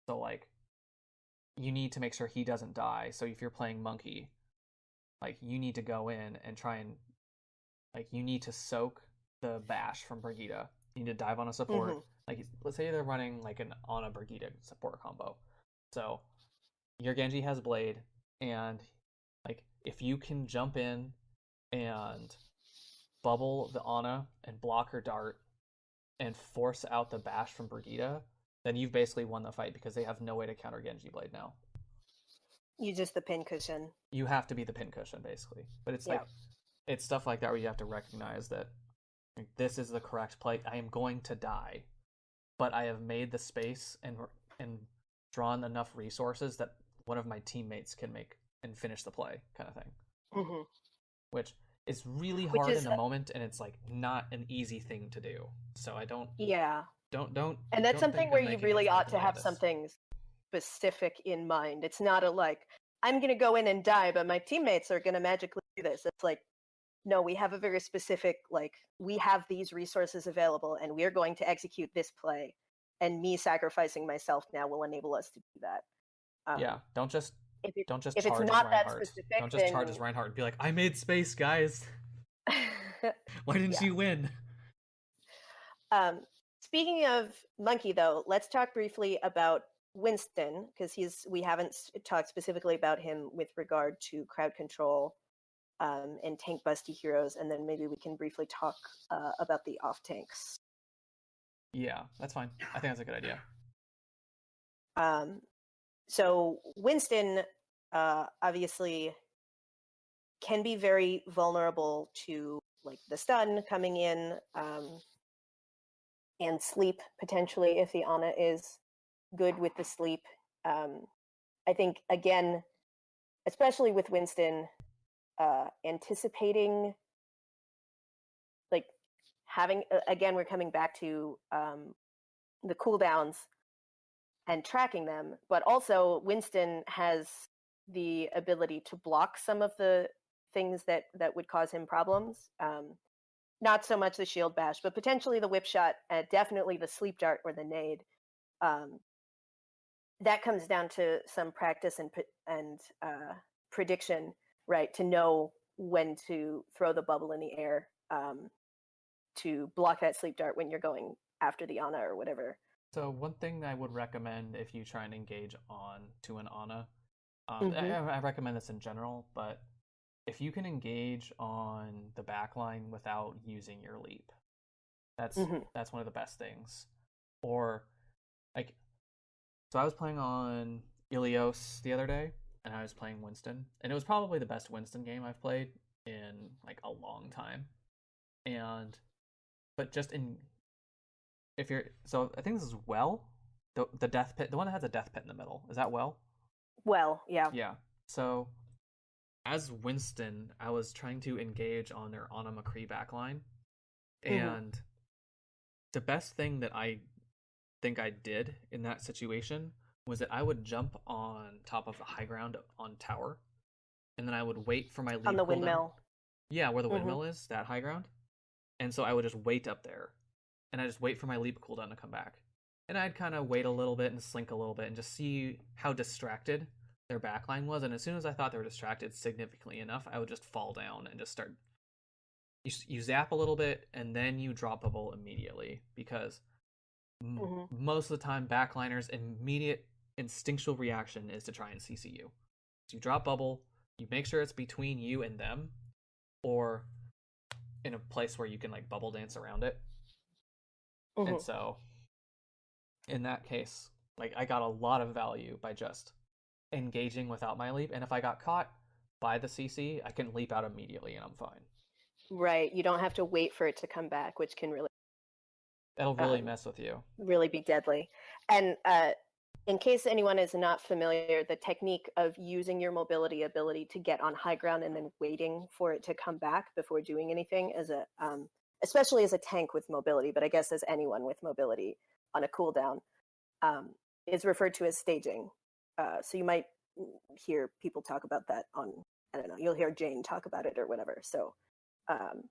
So like you need to make sure he doesn't die. So if you're playing Monkey, like you need to go in and try and like you need to soak the bash from Brigida. You need to dive on a support. mm-hmm. Like let's say they're running like an on a Brigida support combo. So your Genji has Blade, and like if you can jump in and bubble the Ana and block her dart and force out the bash from Brigida, then you've basically won the fight because they have no way to counter Genji Blade now. You just the pincushion. You have to be the pincushion basically. But it's Yeah. like it's stuff like that where you have to recognize that like, this is the correct play. I am going to die, but I have made the space and drawn enough resources that one of my teammates can make and finish the play, kind of thing. Mm-hmm. Which is really Which hard in is the moment, and it's like not an easy thing to do. So I yeah, and that's don't something think where I'm you making really as ought light to of have this. something specific in mind. It's not a like I'm gonna go in and die, but my teammates are gonna magically do this. It's like no, we have a very specific like we have these resources available, and we are going to execute this play. And me sacrificing myself now will enable us to do that. Yeah, Um, if it don't just if it's charge as not that Reinhardt. specific, Don't just charge as then Reinhardt and be like, I made space, guys. Why didn't yeah. you win? Um, Speaking of Monkey, though, let's talk briefly about Winston because we haven't talked specifically about him with regard to crowd control, and tank busty heroes, and then maybe we can briefly talk about the off tanks. Yeah, that's fine. I think that's a good idea. So Winston obviously can be very vulnerable to like the stun coming in, and sleep potentially if the Ana is good with the sleep. I think again, especially with Winston, anticipating like having again, we're coming back to the cooldowns and tracking them, but also Winston has the ability to block some of the things that would cause him problems. Not so much the shield bash, but potentially the whip shot, definitely the sleep dart or the nade. Um, that comes down to some practice and prediction, right? To know when to throw the bubble in the air, to block that sleep dart when you're going after the Ana or whatever. So one thing I would recommend if you try and engage on to an Ana, Mm-hmm. I recommend this in general, but if you can engage on the backline without using your leap, Mm-hmm. that's one of the best things. Or like, so I was playing on Ilios the other day, and I was playing Winston, and it was probably the best Winston game I've played in like a long time. And but just in if you're so I think this is well the death pit, the one that has a death pit in the middle, is that well? Well, yeah. Yeah. So as Winston, I was trying to engage on their Ana McCree backline, Mm-hmm. and the best thing that I think I did in that situation was that I would jump on top of the high ground on tower, and then I would wait for my On leap the cooldown. windmill. Yeah, where the Mm-hmm. windmill is, that high ground. And so I would just wait up there, and I just wait for my leap cooldown to come back. And I'd kind of wait a little bit and slink a little bit and just see how distracted their backline was. And as soon as I thought they were distracted significantly enough, I would just fall down and just start. You zap a little bit and then you drop bubble immediately, because Mm-hmm. most of the time backliners' immediate instinctual reaction is to try and CC you. So you drop bubble, you make sure it's between you and them, or in a place where you can like bubble dance around it. And Mm-hmm. so in that case, like I got a lot of value by just engaging without my leap, and if I got caught by the CC, I can leap out immediately and I'm fine. Right. You don't have to wait for it to come back, which can That'll really um, mess with you. really be deadly. And in case anyone is not familiar, the technique of using your mobility ability to get on high ground and then waiting for it to come back before doing anything, as a especially as a tank with mobility, but I guess as anyone with mobility on a cooldown, um, is referred to as staging. So you might hear people talk about that on, I don't know, you'll hear Jane talk about it or whatever. So um,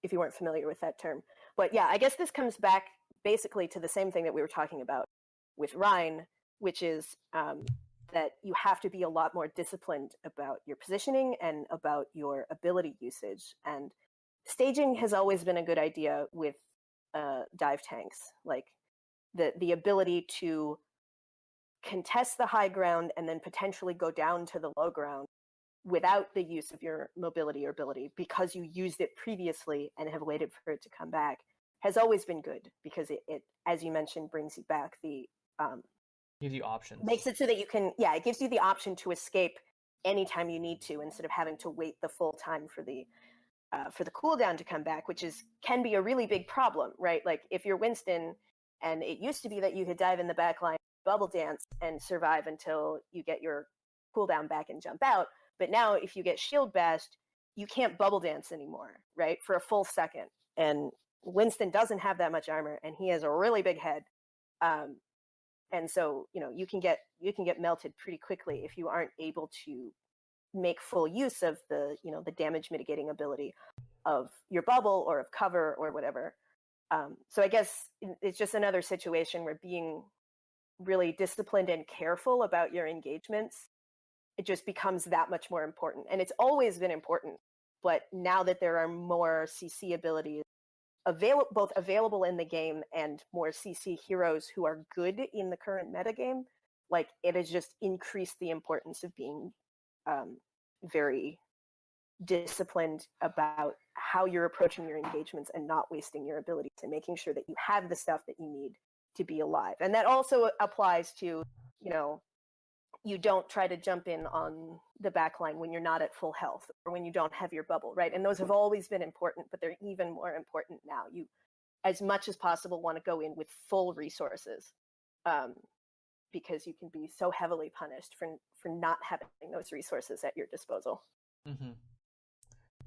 if you weren't familiar with that term. But yeah, I guess this comes back basically to the same thing that we were talking about with Rhine, which is that you have to be a lot more disciplined about your positioning and about your ability usage. And staging has always been a good idea with dive tanks, like the ability to contest the high ground and then potentially go down to the low ground without the use of your mobility or ability, because you used it previously and have waited for it to come back, has always been good, because it as you mentioned, brings you back the Gives you options. makes it so that you can, yeah, it gives you the option to escape anytime you need to, instead of having to wait the full time for the cooldown to come back, which is can be a really big problem, right? Like if you're Winston, and it used to be that you could dive in the back line, bubble dance, and survive until you get your cooldown back and jump out. But now, if you get shield bashed, you can't bubble dance anymore, right? For a full second. And Winston doesn't have that much armor, and he has a really big head. Um, and so, you can get melted pretty quickly if you aren't able to make full use of the damage mitigating ability of your bubble or of cover or whatever. So I guess it's just another situation where being really disciplined and careful about your engagements, it just becomes that much more important. And it's always been important, but now that there are more CC abilities both available in the game and more CC heroes who are good in the current metagame, like it has just increased the importance of being very disciplined about how you're approaching your engagements and not wasting your abilities, and making sure that you have the stuff that you need to be alive. And that also applies to, you know, you don't try to jump in on the back line when you're not at full health or when you don't have your bubble, right? And those have always been important, but they're even more important now. You, as much as possible, want to go in with full resources, um, because you can be so heavily punished for not having those resources at your disposal. Mm-hmm.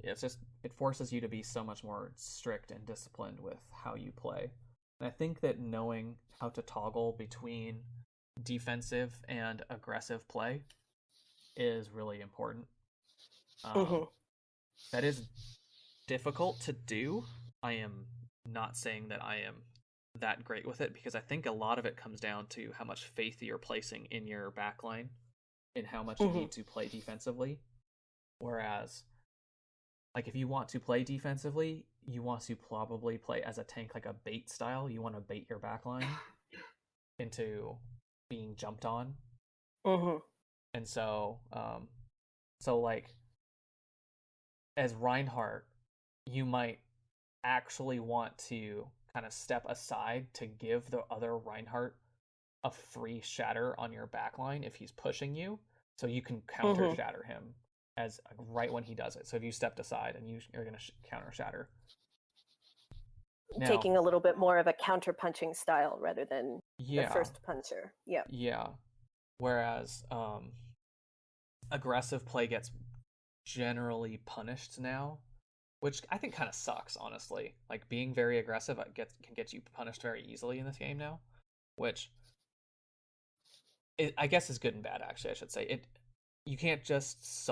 Yeah, it forces you to be so much more strict and disciplined with how you play. And I think that knowing how to toggle between defensive and aggressive play is really important. Mm-hmm. That is difficult to do. I am not saying that I am that great with it, because I think a lot of it comes down to how much faith you're placing in your backline and how much you Mm-hmm. need to play defensively. Whereas, like, if you want to play defensively, you want to probably play as a tank, like a bait style. You want to bait your backline into being jumped on. Mm-hmm. And so like, as Reinhardt, you might actually want to kind of step aside to give the other Reinhardt a free shatter on your backline if he's pushing you, so you can counter Mm-hmm. shatter him as right when he does it. So if you stepped aside and you're going to counter shatter. Now, Taking a little bit more of a counter punching style rather than the yeah, first puncher. Yeah. yeah. Whereas aggressive play gets generally punished now, which I think kind of sucks, honestly. Like, being very aggressive can get you punished very easily in this game now, which I guess is good and bad. Actually, I should say it. You can't just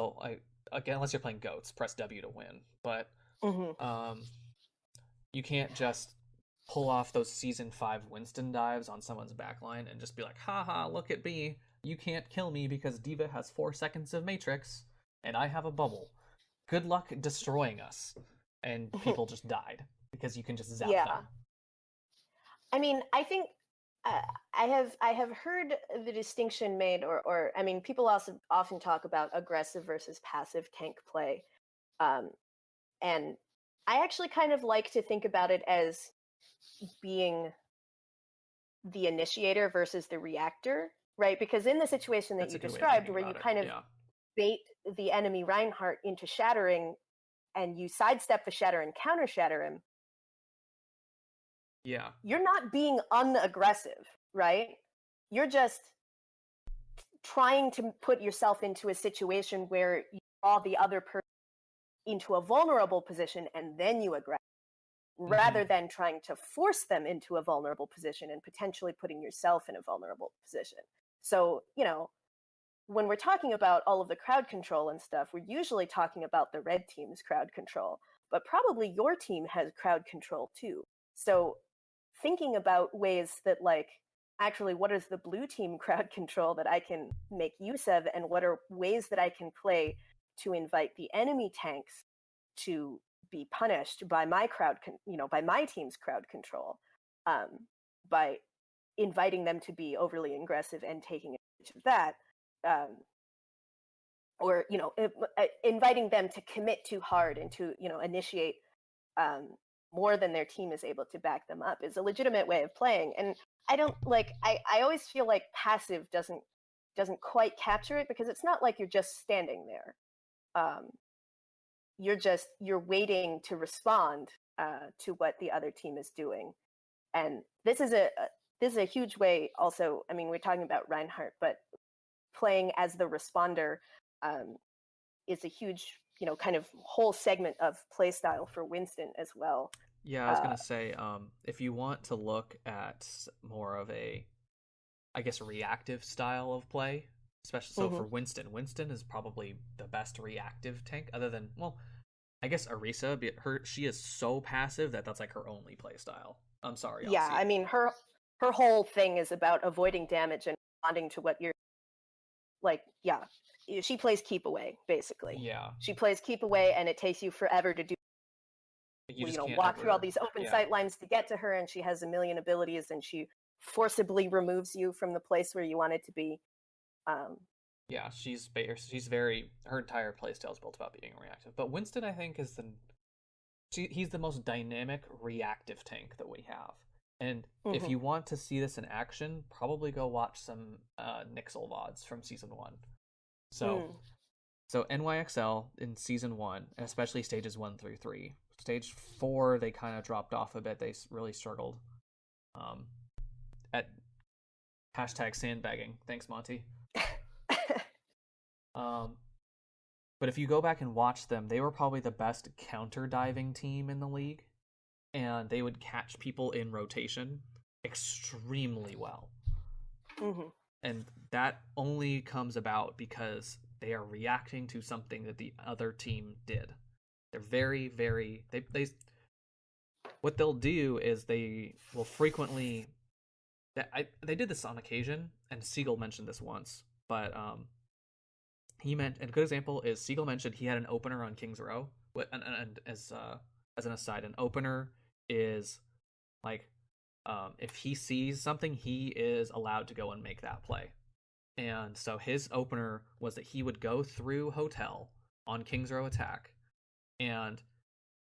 again, unless you're playing goats, press W to win. But Mm-hmm. you can't just pull off those season 5 Winston dives on someone's backline and just be like, haha, look at me. You can't kill me because Diva has 4 seconds of Matrix and I have a bubble. Good luck destroying us. And people just died because you can just zap Yeah. them. I mean, I think I have heard the distinction made, or I mean, people also often talk about aggressive versus passive tank play, and I actually kind of like to think about it as being the initiator versus the reactor, right? Because in the situation that That's you a good way of described, thinking where you about it. kind of Yeah. bait the enemy Reinhardt into shattering, and you sidestep the shatter and counter shatter him, Yeah. you're not being unaggressive, right? You're just trying to put yourself into a situation where you draw the other person into a vulnerable position and then you aggress, rather than trying to force them into a vulnerable position and potentially putting yourself in a vulnerable position. So, when we're talking about all of the crowd control and stuff, we're usually talking about the red team's crowd control, but probably your team has crowd control too. So, thinking about ways that, like, actually, what is the blue team crowd control that I can make use of, and what are ways that I can play to invite the enemy tanks to be punished by my by my team's crowd control, um, by inviting them to be overly aggressive and taking advantage of that, um, or inviting them to commit too hard and to initiate um, more than their team is able to back them up, is a legitimate way of playing. And I don't like. I always feel like passive doesn't quite capture it, because it's not like you're just standing there. You're waiting to respond to what the other team is doing, and this is a huge way. Also, I mean, we're talking about Reinhardt, but playing as the responder um, is a huge, kind of whole segment of playstyle for Winston as well. Yeah, I was gonna say, if you want to look at more of a, I guess, reactive style of play, especially so for Winston is probably the best reactive tank, other than, well, I guess Arisa, but she is so passive that's like her only play style. I'm sorry, Yeah, Aussie. I mean, her whole thing is about avoiding damage and responding to what you're like. Yeah, she plays keep away, basically. Yeah, She plays keep away, and it takes you forever to do. you just can't Walk through all ever. these open Yeah, sight lines to get to her, and she has a million abilities, and she forcibly removes you from the place where you wanted to be. Um, yeah, she's very, her entire playstyle is built about being reactive. But Winston, I think, he's the most dynamic reactive tank that we have. And if you want to see this in action, probably go watch some Nixel VODs from season 1. So NYXL in season 1, and especially stages 1 through 3. Stage 4, they kind of dropped off a bit. They really struggled. At hashtag sandbagging. Thanks, Monty. But if you go back and watch them, they were probably the best counter diving team in the league, and they would catch people in rotation extremely well. And that only comes about because they are reacting to something that the other team did. They're very, very they what they'll do is they will frequently they did this on occasion, and Siegel mentioned this once, but he meant, and a good example is Siegel mentioned he had an opener on King's Row, and as an aside, an opener is like if he sees something, he is allowed to go and make that play. And so his opener was that he would go through hotel on King's Row attack, and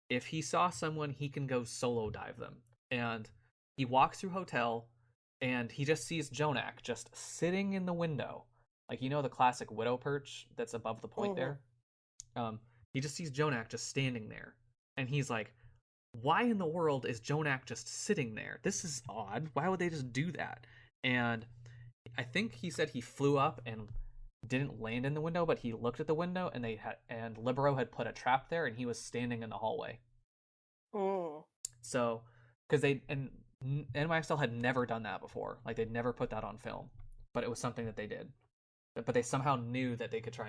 if he saw someone, he can go solo dive them. And he walks through hotel, and he just sees Jonak just sitting in the window, like, you know, the classic widow perch that's above the point there. He just sees Jonak just standing there, and he's like, why in the world is Jonak just sitting there? This is odd. Why would they just do that? And I think he said he flew up and didn't land in the window, but he looked at the window, and Libero had put a trap there, and he was standing in the hallway. So, because NYXL had never done that before, like they'd never put that on film, but it was something that they did. But they somehow knew that they could try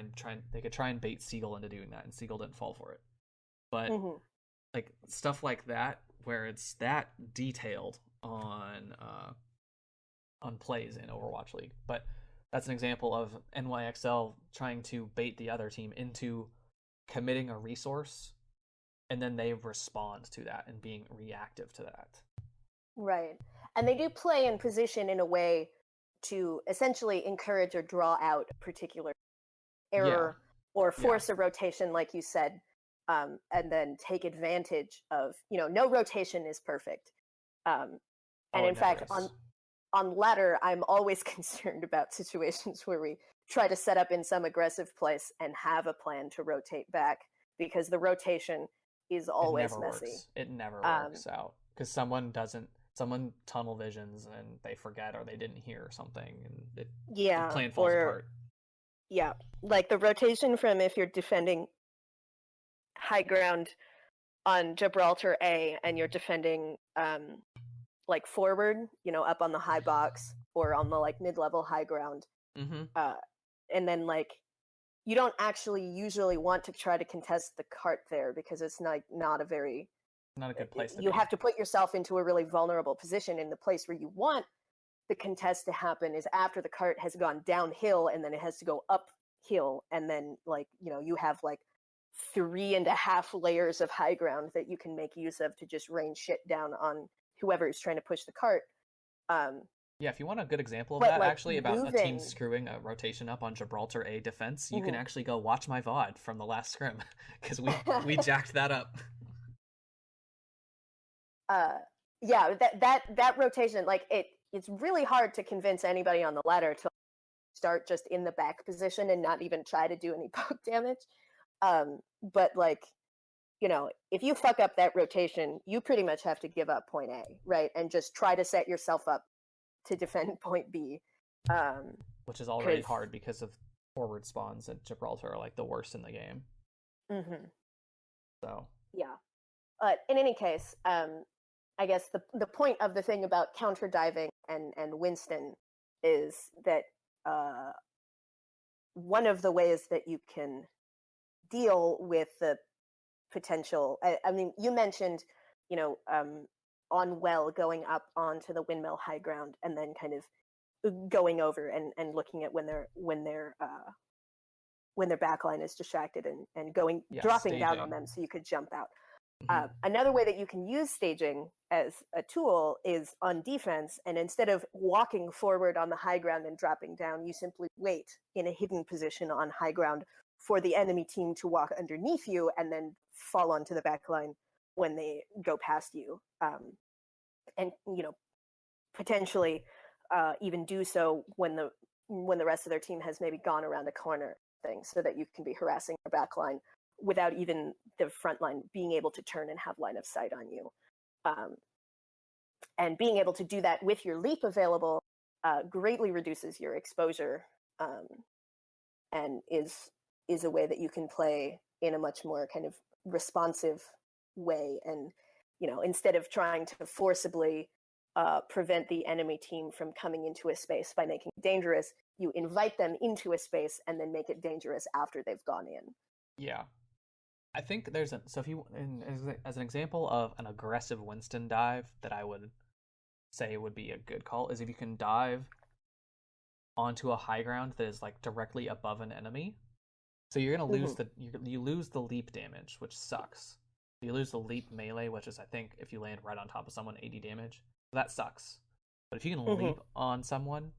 and bait Siegel into doing that, and Siegel didn't fall for it. But like stuff like that, where it's that detailed on plays in Overwatch League. But that's an example of NYXL trying to bait the other team into committing a resource, and then they respond to that and being reactive to that. Right. And they do play in position in a way to essentially encourage or draw out a particular error or force a rotation, like you said, and then take advantage of, no rotation is perfect. And in fact, on ladder, I'm always concerned about situations where we try to set up in some aggressive place and have a plan to rotate back, because the rotation is always messy. It never works out, because someone tunnel visions and they forget, or they didn't hear something, and the plan falls apart. Yeah, like the rotation from, if you're defending high ground on Gibraltar A and you're defending like forward, up on the high box or on the like mid-level high ground, and then like you don't actually usually want to try to contest the cart there, because it's not a good place to be. You have to put yourself into a really vulnerable position, in the place where you want the contest to happen is after the cart has gone downhill, and then it has to go uphill, and then like you have like 3.5 layers of high ground that you can make use of to just rain shit down on whoever is trying to push the cart. Yeah, if you want a good example of that, like, actually, about a team screwing a rotation up on Gibraltar A defense, you can actually go watch my VOD from the last scrim, because we jacked that up. Yeah, that rotation, like it's really hard to convince anybody on the ladder to start just in the back position and not even try to do any poke damage. But like, if you fuck up that rotation, you pretty much have to give up point A, right? And just try to set yourself up to defend point B. Which is already hard, because of forward spawns at Gibraltar are like the worst in the game. So. Yeah. But in any case, I guess the point of the thing about counter diving and Winston is that one of the ways that you can deal with the potential, I mean, you mentioned, on well going up onto the windmill high ground, and then kind of going over and looking at when their backline is distracted, and dropping staging down on them so you could jump out. Another way that you can use staging as a tool is on defense, and instead of walking forward on the high ground and dropping down, you simply wait in a hidden position on high ground for the enemy team to walk underneath you and then fall onto the back line when they go past you. And potentially even do so when the rest of their team has maybe gone around a corner thing, so that you can be harassing their back line without even the front line being able to turn and have line of sight on you. And being able to do that with your leap available greatly reduces your exposure, and is a way that you can play in a much more kind of responsive way. And instead of trying to forcibly prevent the enemy team from coming into a space by making it dangerous, you invite them into a space and then make it dangerous after they've gone in. Yeah. I think there's a so if you as an example of an aggressive Winston dive that I would say would be a good call is if you can dive onto a high ground that is like directly above an enemy. So you're gonna lose you lose the leap damage, which sucks. You lose the leap melee, which is I think if you land right on top of someone, 80 damage. So that sucks. But if you can leap on someone,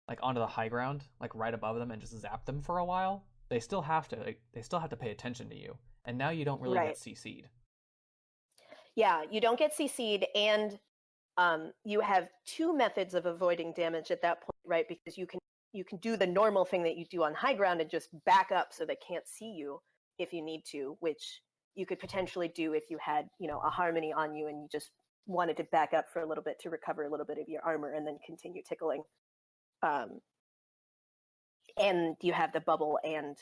like onto the high ground, like right above them, and just zap them for a while, they still have to pay attention to you, and now you don't really get CC'd. Yeah, you don't get CC'd, and you have two methods of avoiding damage at that point, right? Because you can do the normal thing that you do on high ground and just back up so they can't see you if you need to, which you could potentially do if you had, a harmony on you and you just wanted to back up for a little bit to recover a little bit of your armor and then continue tickling. And you have the bubble, and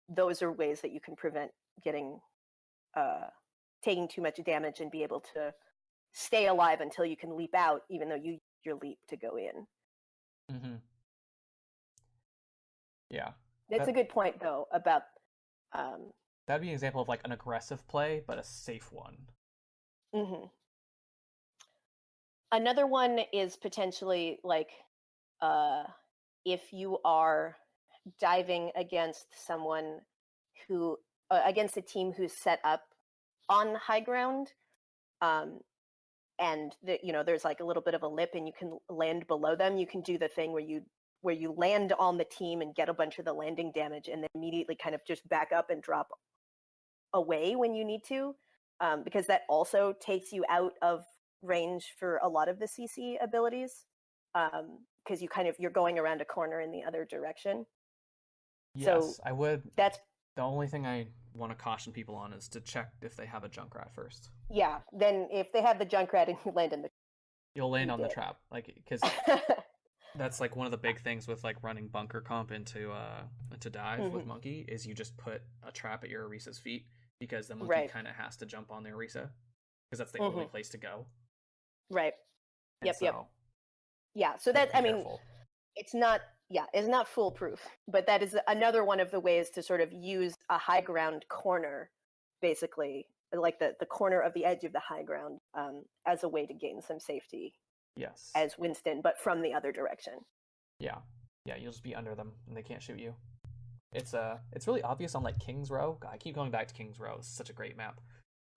those are ways that you can prevent getting taking too much damage and be able to stay alive until you can leap out, even though you use your leap to go in. Yeah. That's a good point, though, about... that'd be an example of like an aggressive play, but a safe one. Another one is potentially like if you are diving against someone who... against a team who's set up on high ground, and there's like a little bit of a lip and you can land below them, you can do the thing where you land on the team and get a bunch of the landing damage and then immediately kind of just back up and drop away when you need to, because that also takes you out of range for a lot of the CC abilities, because you're going around a corner in the other direction. Yes, so I would. That's the only thing I want to caution people on is to check if they have a Junkrat first. Yeah, then if they have the Junkrat and you land in the... You'll land on the trap, like, because that's like one of the big things with like running bunker comp into dive with Monkey is you just put a trap at your Orisa's feet, because the Monkey kind of has to jump on the Orisa because that's the only place to go. Right. And yep. So Yeah. So that, I mean, it's not foolproof, but that is another one of the ways to sort of use a high ground corner, basically, like the corner of the edge of the high ground, as a way to gain some safety. Yes. As Winston, but from the other direction. Yeah, you'll just be under them and they can't shoot you. It's really obvious on like King's Row. I keep going back to King's Row. It's such a great map.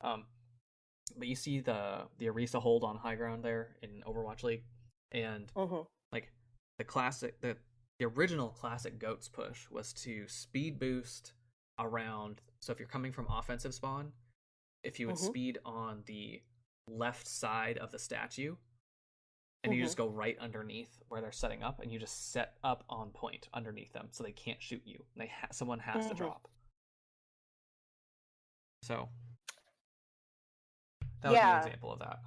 But you see the Orisa hold on high ground there in Overwatch League, and like the original classic Goats push was to speed boost around. So if you're coming from offensive spawn, if you would speed on the left side of the statue, and you just go right underneath where they're setting up, and you just set up on point underneath them, so they can't shoot you. And someone has to drop. So that would be an example of that.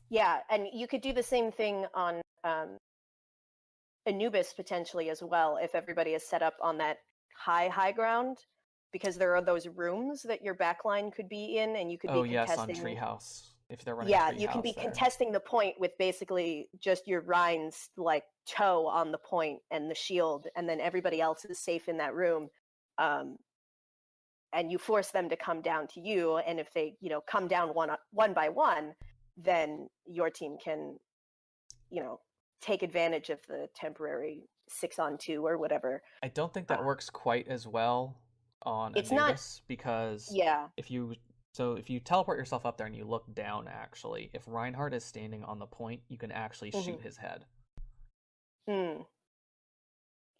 Yeah, and you could do the same thing on Anubis potentially as well, if everybody is set up on that high ground, because there are those rooms that your backline could be in, and you could be contesting... on Treehouse. If they're running you can be contesting the point with basically just your Rhine's like toe on the point and the shield, and then everybody else is safe in that room, and you force them to come down to you, and if they come down one by one, then your team can take advantage of the temporary 6-on-2 or whatever. I don't think that works quite as well on Anubis, because if you teleport yourself up there and you look down, actually, if Reinhardt is standing on the point, you can actually shoot his head.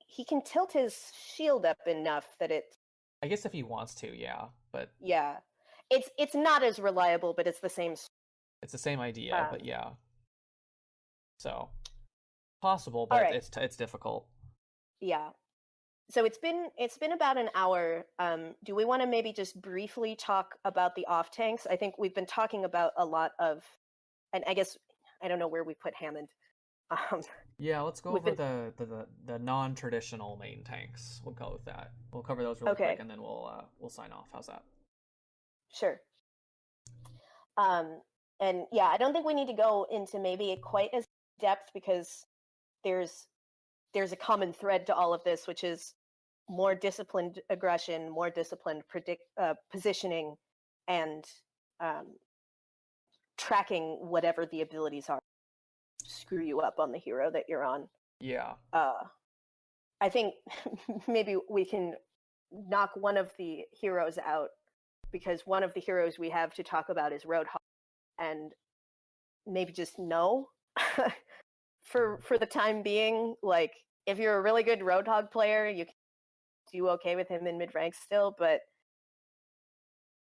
He can tilt his shield up enough that it... I guess if he wants to, yeah, but... Yeah. It's not as reliable, but it's the same... It's the same idea, but yeah. So, possible, but it's difficult. Yeah. So it's been about an hour. Do we want to maybe just briefly talk about the off tanks? I think we've been talking about a lot of, and I guess I don't know where we put Hammond. Yeah, let's go over the non-traditional main tanks. We'll go with that. We'll cover those really quick, and then we'll sign off. How's that? Sure. And yeah, I don't think we need to go into maybe quite as depth, because there's a common thread to all of this, which is more disciplined aggression, more disciplined positioning, and um, tracking whatever the abilities are. Screw you up on the hero that you're on. Yeah. I think maybe we can knock one of the heroes out, because one of the heroes we have to talk about is Roadhog, and maybe just no for the time being. Like, if you're a really good Roadhog player, you can do okay with him in mid ranks still, but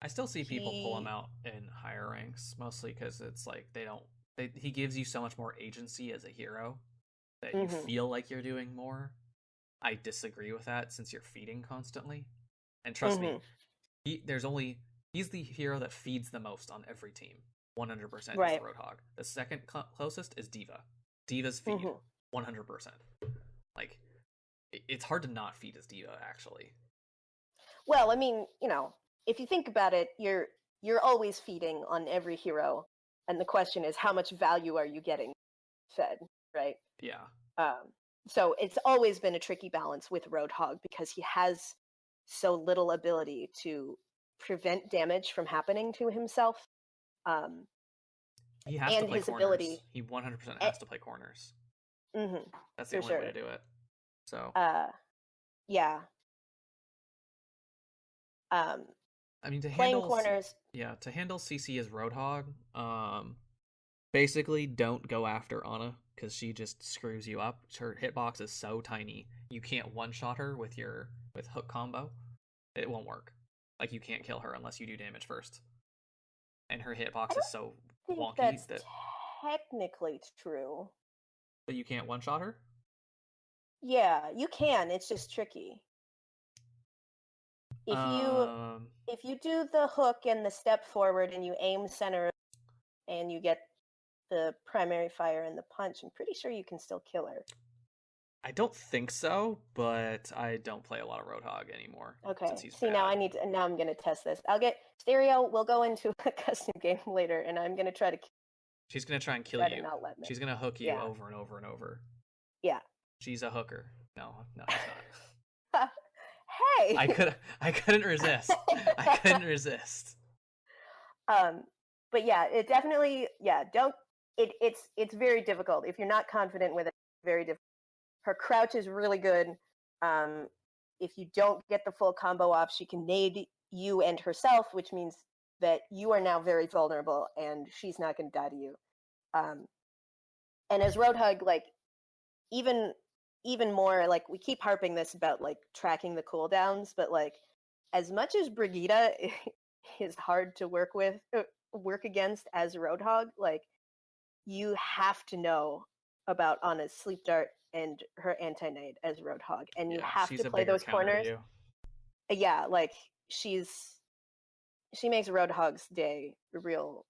I still see people pull him out in higher ranks, mostly because it's like he gives you so much more agency as a hero that you feel like you're doing more. I disagree with that, since you're feeding constantly. And trust me, he's the hero that feeds the most on every team. 100% is the Roadhog. The second closest is D.Va. D.Va's feed 100%. Like, it's hard to not feed as D.Va, actually. Well, I mean, if you think about it, you're always feeding on every hero, and the question is, how much value are you getting fed, right? Yeah. So it's always been a tricky balance with Roadhog, because he has so little ability to prevent damage from happening to himself. He has to play corners. He 100% has to play corners. That's the only way to do it. So. Yeah. I mean, to playing handle corners. Yeah, to handle CC as Roadhog, basically don't go after Ana, because she just screws you up. Her hitbox is so tiny, you can't one-shot her with hook combo. It won't work. Like, you can't kill her unless you do damage first. And her hitbox is so wonky that's that technically true. But you can't one-shot her? Yeah, you can. It's just tricky. If you do the hook and the step forward and you aim center and you get the primary fire and the punch, I'm pretty sure you can still kill her. I don't think so, but I don't play a lot of Roadhog anymore. Okay. Since he's See, bad. now I'm gonna test this. I'll get Stereo. We'll go into a custom game later, and I'm gonna try to. She's gonna try and kill you. She's gonna hook you over and over and over. Yeah. She's a hooker. No, she's not. Hey. I couldn't resist. I couldn't resist. But yeah, it definitely it's very difficult if you're not confident with it. Very difficult. Her crouch is really good. If you don't get the full combo off, she can nade you and herself, which means that you are now very vulnerable, and she's not going to die to you. And as Roadhog, like, even more, like, we keep harping this about like tracking the cooldowns, but like, as much as Brigitte is hard to work against as Roadhog, like, you have to know about Ana's sleep dart and her anti-nade as Roadhog, and you have to play those corners. Yeah, like, she makes Roadhog's day real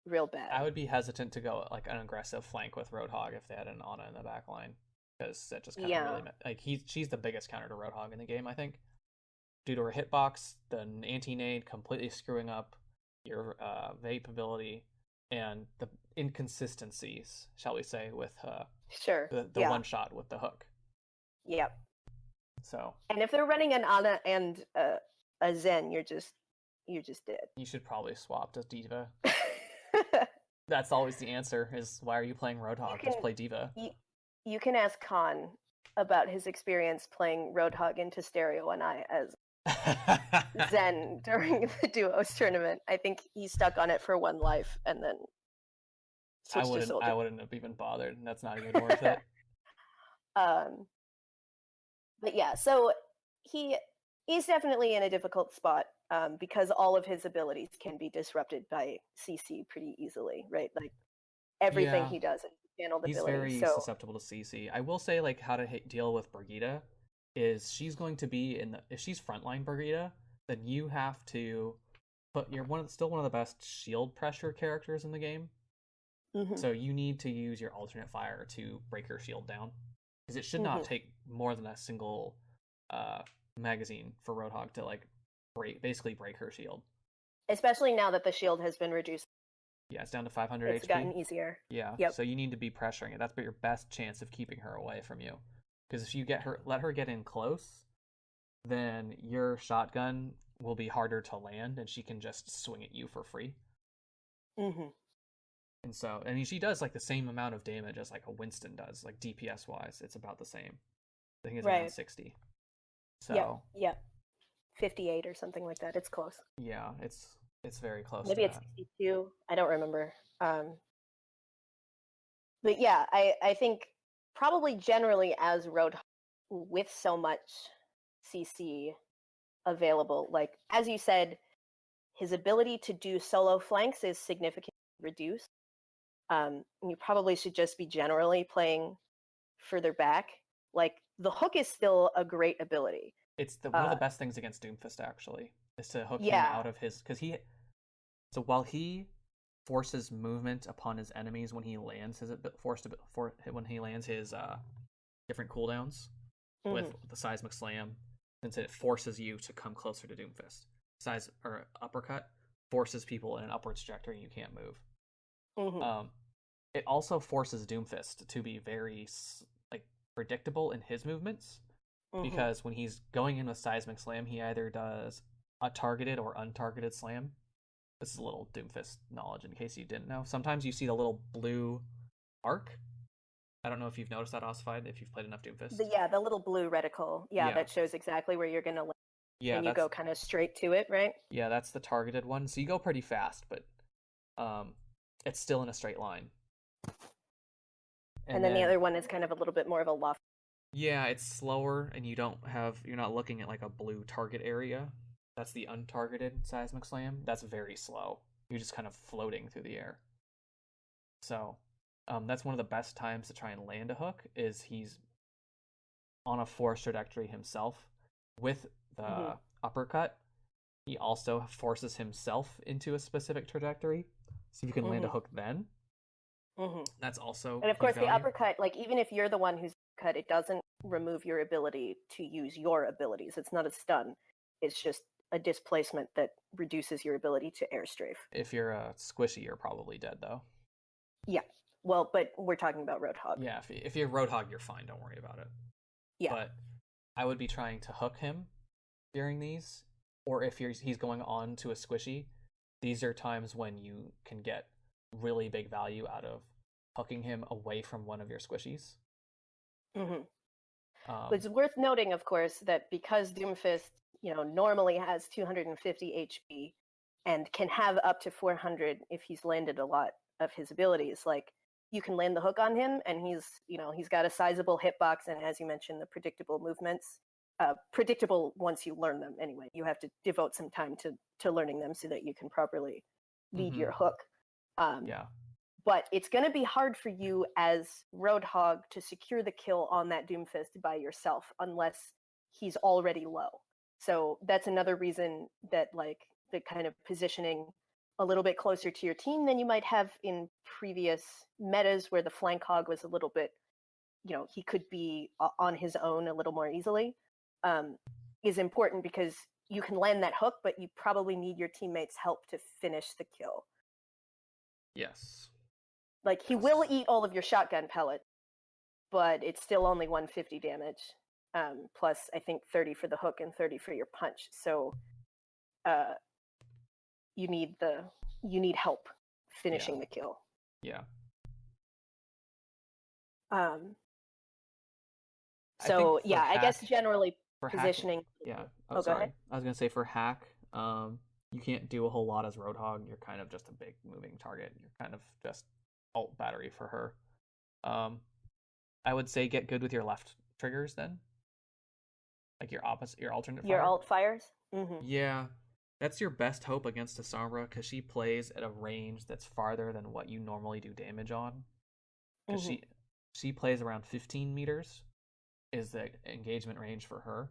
bad. I would be hesitant to go like an aggressive flank with Roadhog if they had an Ana in the back line, because that just kind of really like she's the biggest counter to Roadhog in the game, I think, due to her hitbox, the anti-nade completely screwing up your vape ability, and the inconsistencies, shall we say, with the one shot with the hook. Yep. So. And if they're running an Ana and a Zen, you're just dead. You should probably swap to D.Va. That's always the answer, is why are you playing Roadhog? Just play D.Va. You can ask Khan about his experience playing Roadhog into Stereo and I as Zen during the duos tournament. I think he stuck on it for one life and then switched to Soldier. I wouldn't have even bothered. That's not even worth it. But yeah, so he's definitely in a difficult spot, because all of his abilities can be disrupted by CC pretty easily, right? Like, everything he does is channeled ability. He's very susceptible to CC. I will say, like, how to deal with Brigitte is she's going to be if she's frontline Brigitte, then you have to you're still one of the best shield pressure characters in the game. So you need to use your alternate fire to break her shield down, because it should not take more than a single magazine for Roadhog to like basically break her shield. Especially now that the shield has been reduced. Yeah, it's down to 500 HP. It's gotten easier. Yeah. So you need to be pressuring it. That's your best chance of keeping her away from you. Because if you let her get in close, then your shotgun will be harder to land, and she can just swing at you for free. Mm-hmm. And so, I mean, she does like the same amount of damage as like a Winston does, like DPS wise. It's about the same. I think it's around 60. So yeah, 58 or something like that. It's close. yeah, it's very close Maybe to it's that. 62. I don't remember. But yeah, I think probably generally as Roadhog with so much CC available, like as you said, his ability to do solo flanks is significantly reduced. You probably should just be generally playing further back. Like the hook is still a great ability. It's one of the best things against Doomfist actually is to hook him Yeah. out of his so while he forces movement upon his enemies when he lands his when he lands his different cooldowns with the seismic slam, since it forces you to come closer to Doomfist. Uppercut forces people in an upwards trajectory and you can't move. It also forces Doomfist to be very like predictable in his movements, because when he's going in with seismic slam, he either does a targeted or untargeted slam. This is a little Doomfist knowledge in case you didn't know. Sometimes you see the little blue arc. I don't know if you've noticed that, Ossified, if you've played enough Doomfist. The little blue reticle. Yeah, that shows exactly where you're going to land. Yeah, and you go kind of straight to it, right? Yeah, that's the targeted one. So you go pretty fast, but it's still in a straight line. And then the other one is kind of a little bit more of a loft. Yeah, it's slower, and you're not looking at like a blue target area. That's the untargeted seismic slam. That's very slow. You're just kind of floating through the air. So, that's one of the best times to try and land a hook, is he's on a forced trajectory himself. With the uppercut, he also forces himself into a specific trajectory. So you can land a hook then. That's also, and of course the uppercut, like even if you're the one who's cut, it doesn't remove your ability to use your abilities. It's not a stun. It's just a displacement that reduces your ability to airstrafe. If you're a squishy, you're probably dead though. Yeah. Well, but we're talking about Roadhog. Yeah, if you're Roadhog, you're fine. Don't worry about it. Yeah. But I would be trying to hook him during these, or if he's going on to a squishy, these are times when you can get really big value out of hooking him away from one of your squishies. It's worth noting, of course, that because Doomfist, normally has 250 HP and can have up to 400 if he's landed a lot of his abilities, like you can land the hook on him and he's got a sizable hitbox, and as you mentioned, the predictable movements. Predictable once you learn them anyway. You have to devote some time to learning them so that you can properly lead your hook. But it's going to be hard for you as Roadhog to secure the kill on that Doomfist by yourself unless he's already low. So that's another reason that like the kind of positioning a little bit closer to your team than you might have in previous metas where the flank hog was a little bit, he could be on his own a little more easily, is important because you can land that hook, but you probably need your teammates' help to finish the kill. Yes. Like, he will eat all of your shotgun pellets, but it's still only 150 damage, plus I think 30 for the hook and 30 for your punch. So you need help finishing the kill. Yeah. So I guess generally for positioning. Hacking, yeah. Sorry. Go ahead. I was gonna say for hack, you can't do a whole lot as Roadhog. You're kind of just a big moving target. You're kind of just alt battery for her. I would say get good with your left triggers then, like your alternate. Your alt fires. Yeah, that's your best hope against Asambra because she plays at a range that's farther than what you normally do damage on. Because she plays around 15 meters is the engagement range for her,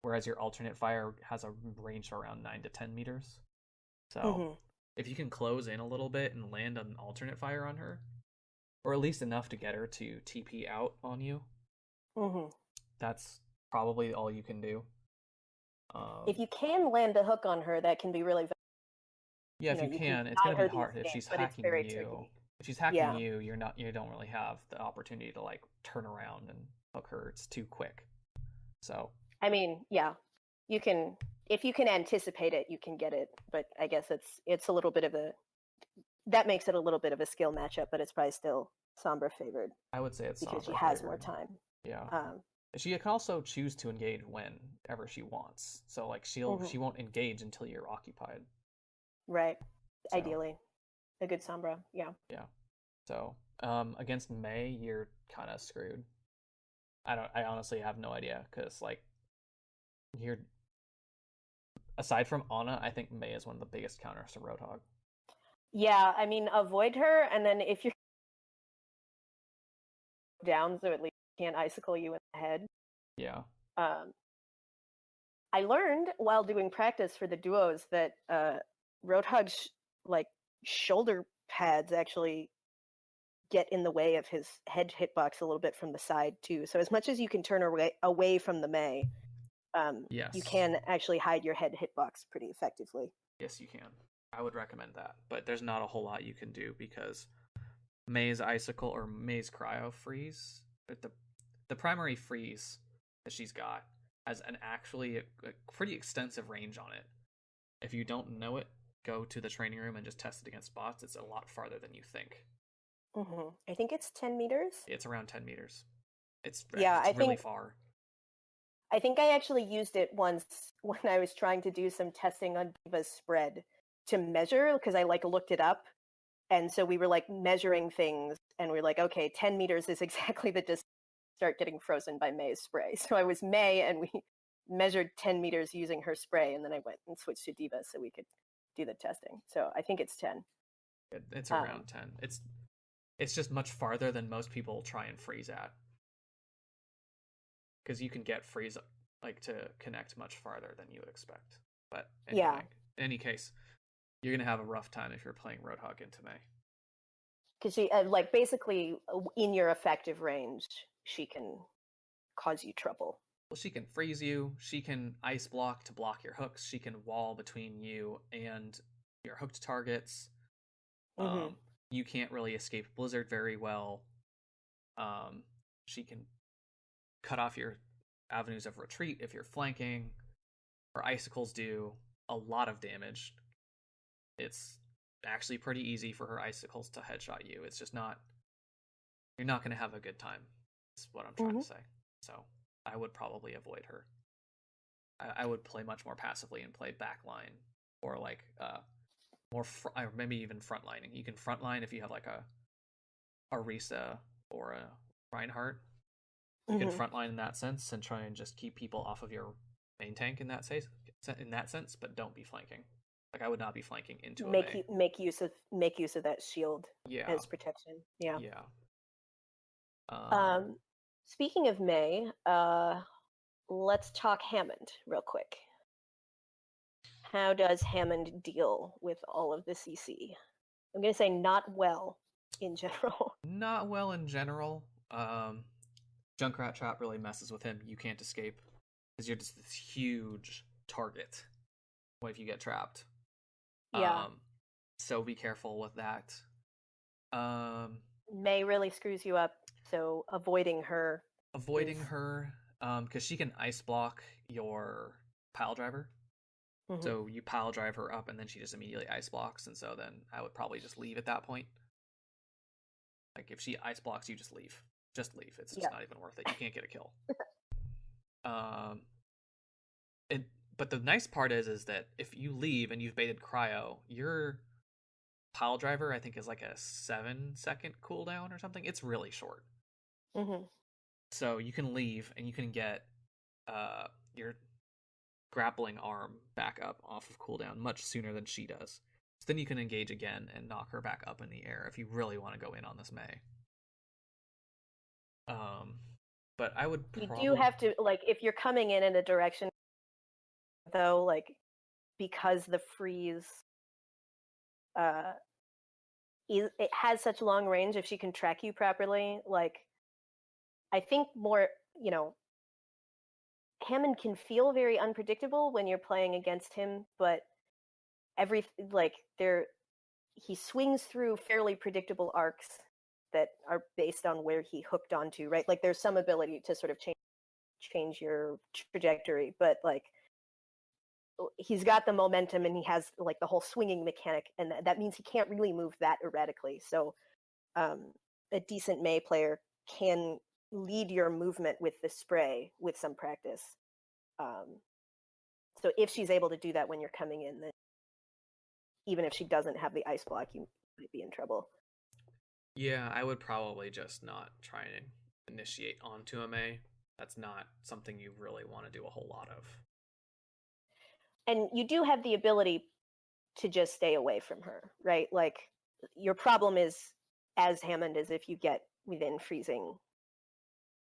whereas your alternate fire has a range of around 9 to 10 meters. So if you can close in a little bit and land an alternate fire on her, or at least enough to get her to TP out on you, that's probably all you can do. If you can land a hook on her, that can be really valuable. Yeah, if you can, it's gonna be hard if she's hacking you. Tricky. If she's hacking you, you don't really have the opportunity to like turn around and hook her. It's too quick. So I mean, yeah. you can, if you can anticipate it, you can get it. But I guess it's a little bit of a, that makes it a little bit of a skill matchup, but it's probably still Sombra favored I would say it's because she Sombra has more favored. time. Yeah. Um, She can also choose to engage whenever she wants. So like she won't engage until you're occupied. Right. So, Ideally, a good Sombra. Yeah. yeah. So against Mei, you're kind of screwed. I honestly have no idea because like you're aside from Ana, I think Mei is one of the biggest counters to Roadhog. Yeah, I mean, avoid her, and then if you're down, so at least you can't icicle you in the head. Yeah. I learned while doing practice for the duos that Roadhog's like shoulder pads actually get in the way of his head hitbox a little bit from the side too. So as much as you can turn away from the Mei, Yes. you can actually hide your head hitbox pretty effectively. Yes, you can. I would recommend that, but there's not a whole lot you can do because Mei's icicle or Mei's cryo freeze, the primary freeze that she's got has an actually a pretty extensive range on it. If you don't know it, go to the training room and just test it against bots. It's a lot farther than you think. I think it's 10 meters. It's around 10 meters. It's I really think far. I think I actually used it once when I was trying to do some testing on Diva's spread to measure because I like looked it up. And so we were like measuring things and we are like, okay, 10 meters is exactly the distance to start getting frozen by Mei's spray. So I was Mei and we measured 10 meters using her spray and then I went and switched to Diva so we could do the testing. So I think it's 10. It's around 10. It's just much farther than most people try and freeze at. Because you can get freeze like to connect much farther than you would expect. But anyway, in any case, you're gonna have a rough time if you're playing Roadhog into Mei. Because she like basically in your effective range, she can cause you trouble. Well, she can freeze you. She can ice block to block your hooks. She can wall between you and your hooked targets. You can't really escape Blizzard very well. She can cut off your avenues of retreat if you're flanking. Her icicles do a lot of damage. It's actually pretty easy for her icicles to headshot you. It's just not, you're not going to have a good time. That's what I'm trying to say. So I would probably avoid her. I would play much more passively and play backline or like more or maybe even frontlining. You can frontline if you have like a Risa or a Reinhardt. You can frontline in that sense and try and just keep people off of your main tank in that sense, but don't be flanking. Like I would not be flanking into a Mei. Make use of that shield as protection. Yeah. Speaking of Mei, let's talk Hammond real quick. How does Hammond deal with all of the CC? I'm going to say not well in general. Not well in general. Junkrat Trap really messes with him. You can't escape because you're just this huge target if you get trapped. Yeah. So be careful with that. Mei really screws you up, so avoiding her. Because she can ice block your pile driver. So you pile drive her up and then she just immediately ice blocks, and so then I would probably just leave at that point. Like if she ice blocks you, just leave. Just leave. It's just not even worth it. You can't get a kill. But the nice part is that if you leave and you've baited cryo, your pile driver I think is like a 7-second cooldown or something. It's really short. So you can leave and you can get your grappling arm back up off of cooldown much sooner than she does. So then you can engage again and knock her back up in the air if you really want to go in on this Mei. But I would probably... You do have to, like, if you're coming in a direction, though, like, because the freeze, it has such long range, if she can track you properly, like, I think more, Hammond can feel very unpredictable when you're playing against him, but he swings through fairly predictable arcs that are based on where he hooked onto, right? Like there's some ability to sort of change your trajectory, but like he's got the momentum and he has like the whole swinging mechanic, and that means he can't really move that erratically. So a decent Mei player can lead your movement with the spray with some practice. So if she's able to do that when you're coming in, then even if she doesn't have the ice block, you might be in trouble. Yeah, I would probably just not try and initiate onto a Mei. That's not something you really want to do a whole lot of. And you do have the ability to just stay away from her, right? Like your problem is as Hammond as if you get within freezing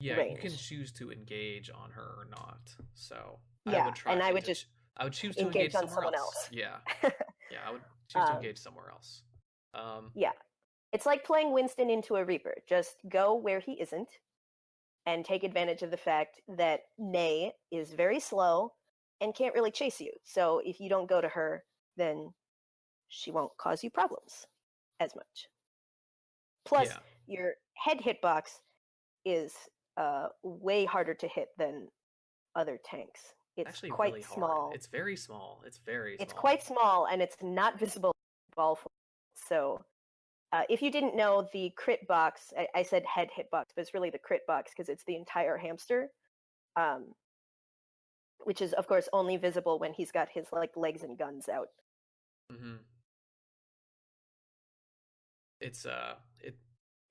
range. You can choose to engage on her or not. So yeah, I would try. And I would just I would choose to engage on someone else. Yeah, I would choose to engage somewhere else. Yeah, it's like playing Winston into a Reaper. Just go where he isn't, and take advantage of the fact that Mei is very slow and can't really chase you. So if you don't go to her, then she won't cause you problems as much. Plus, your head hitbox is way harder to hit than other tanks. It's actually quite really small. Hard. It's very small. It's quite small, and it's not visible ball. So if you didn't know, the crit box, I said head hitbox, but it's really the crit box because it's the entire hamster, which is of course only visible when he's got his like legs and guns out. Mm-hmm. It's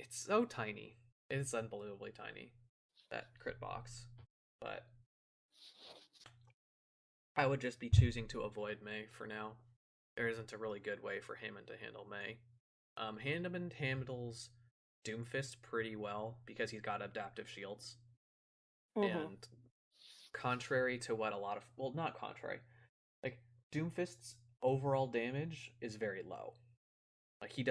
it's so tiny. It's unbelievably tiny, that crit box. But I would just be choosing to avoid Mei for now. There isn't a really good way for Hammond to handle Mei. Hammond handles Doomfist pretty well because he's got adaptive shields. Mm-hmm. And contrary to what a lot of, well, not contrary, like Doomfist's overall damage is very low. Like he's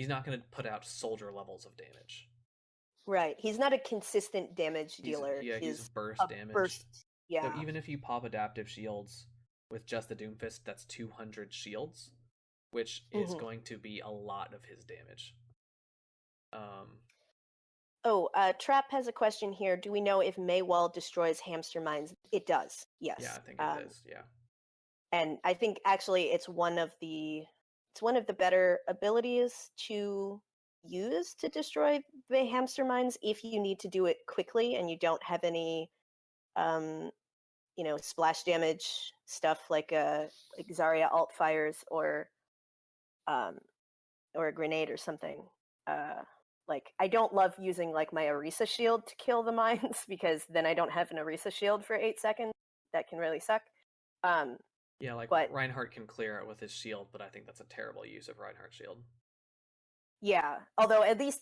not going to put out soldier levels of damage. Right. He's not a consistent damage dealer. He's burst damage. Yeah. So even if you pop adaptive shields with just the Doomfist, that's 200 shields, which is going to be a lot of his damage. Trap has a question here. Do we know if Maywall destroys hamster mines? It does. Yes. Yeah, I think it does. Yeah. And I think actually it's one of the better abilities to use to destroy the hamster mines if you need to do it quickly and you don't have any splash damage stuff like Zarya alt fires or a grenade or something. Like I don't love using like my Orisa shield to kill the mines because then I don't have an Orisa shield for 8 seconds. That can really suck. But Reinhardt can clear it with his shield, but I think that's a terrible use of Reinhardt's shield. Yeah, although at least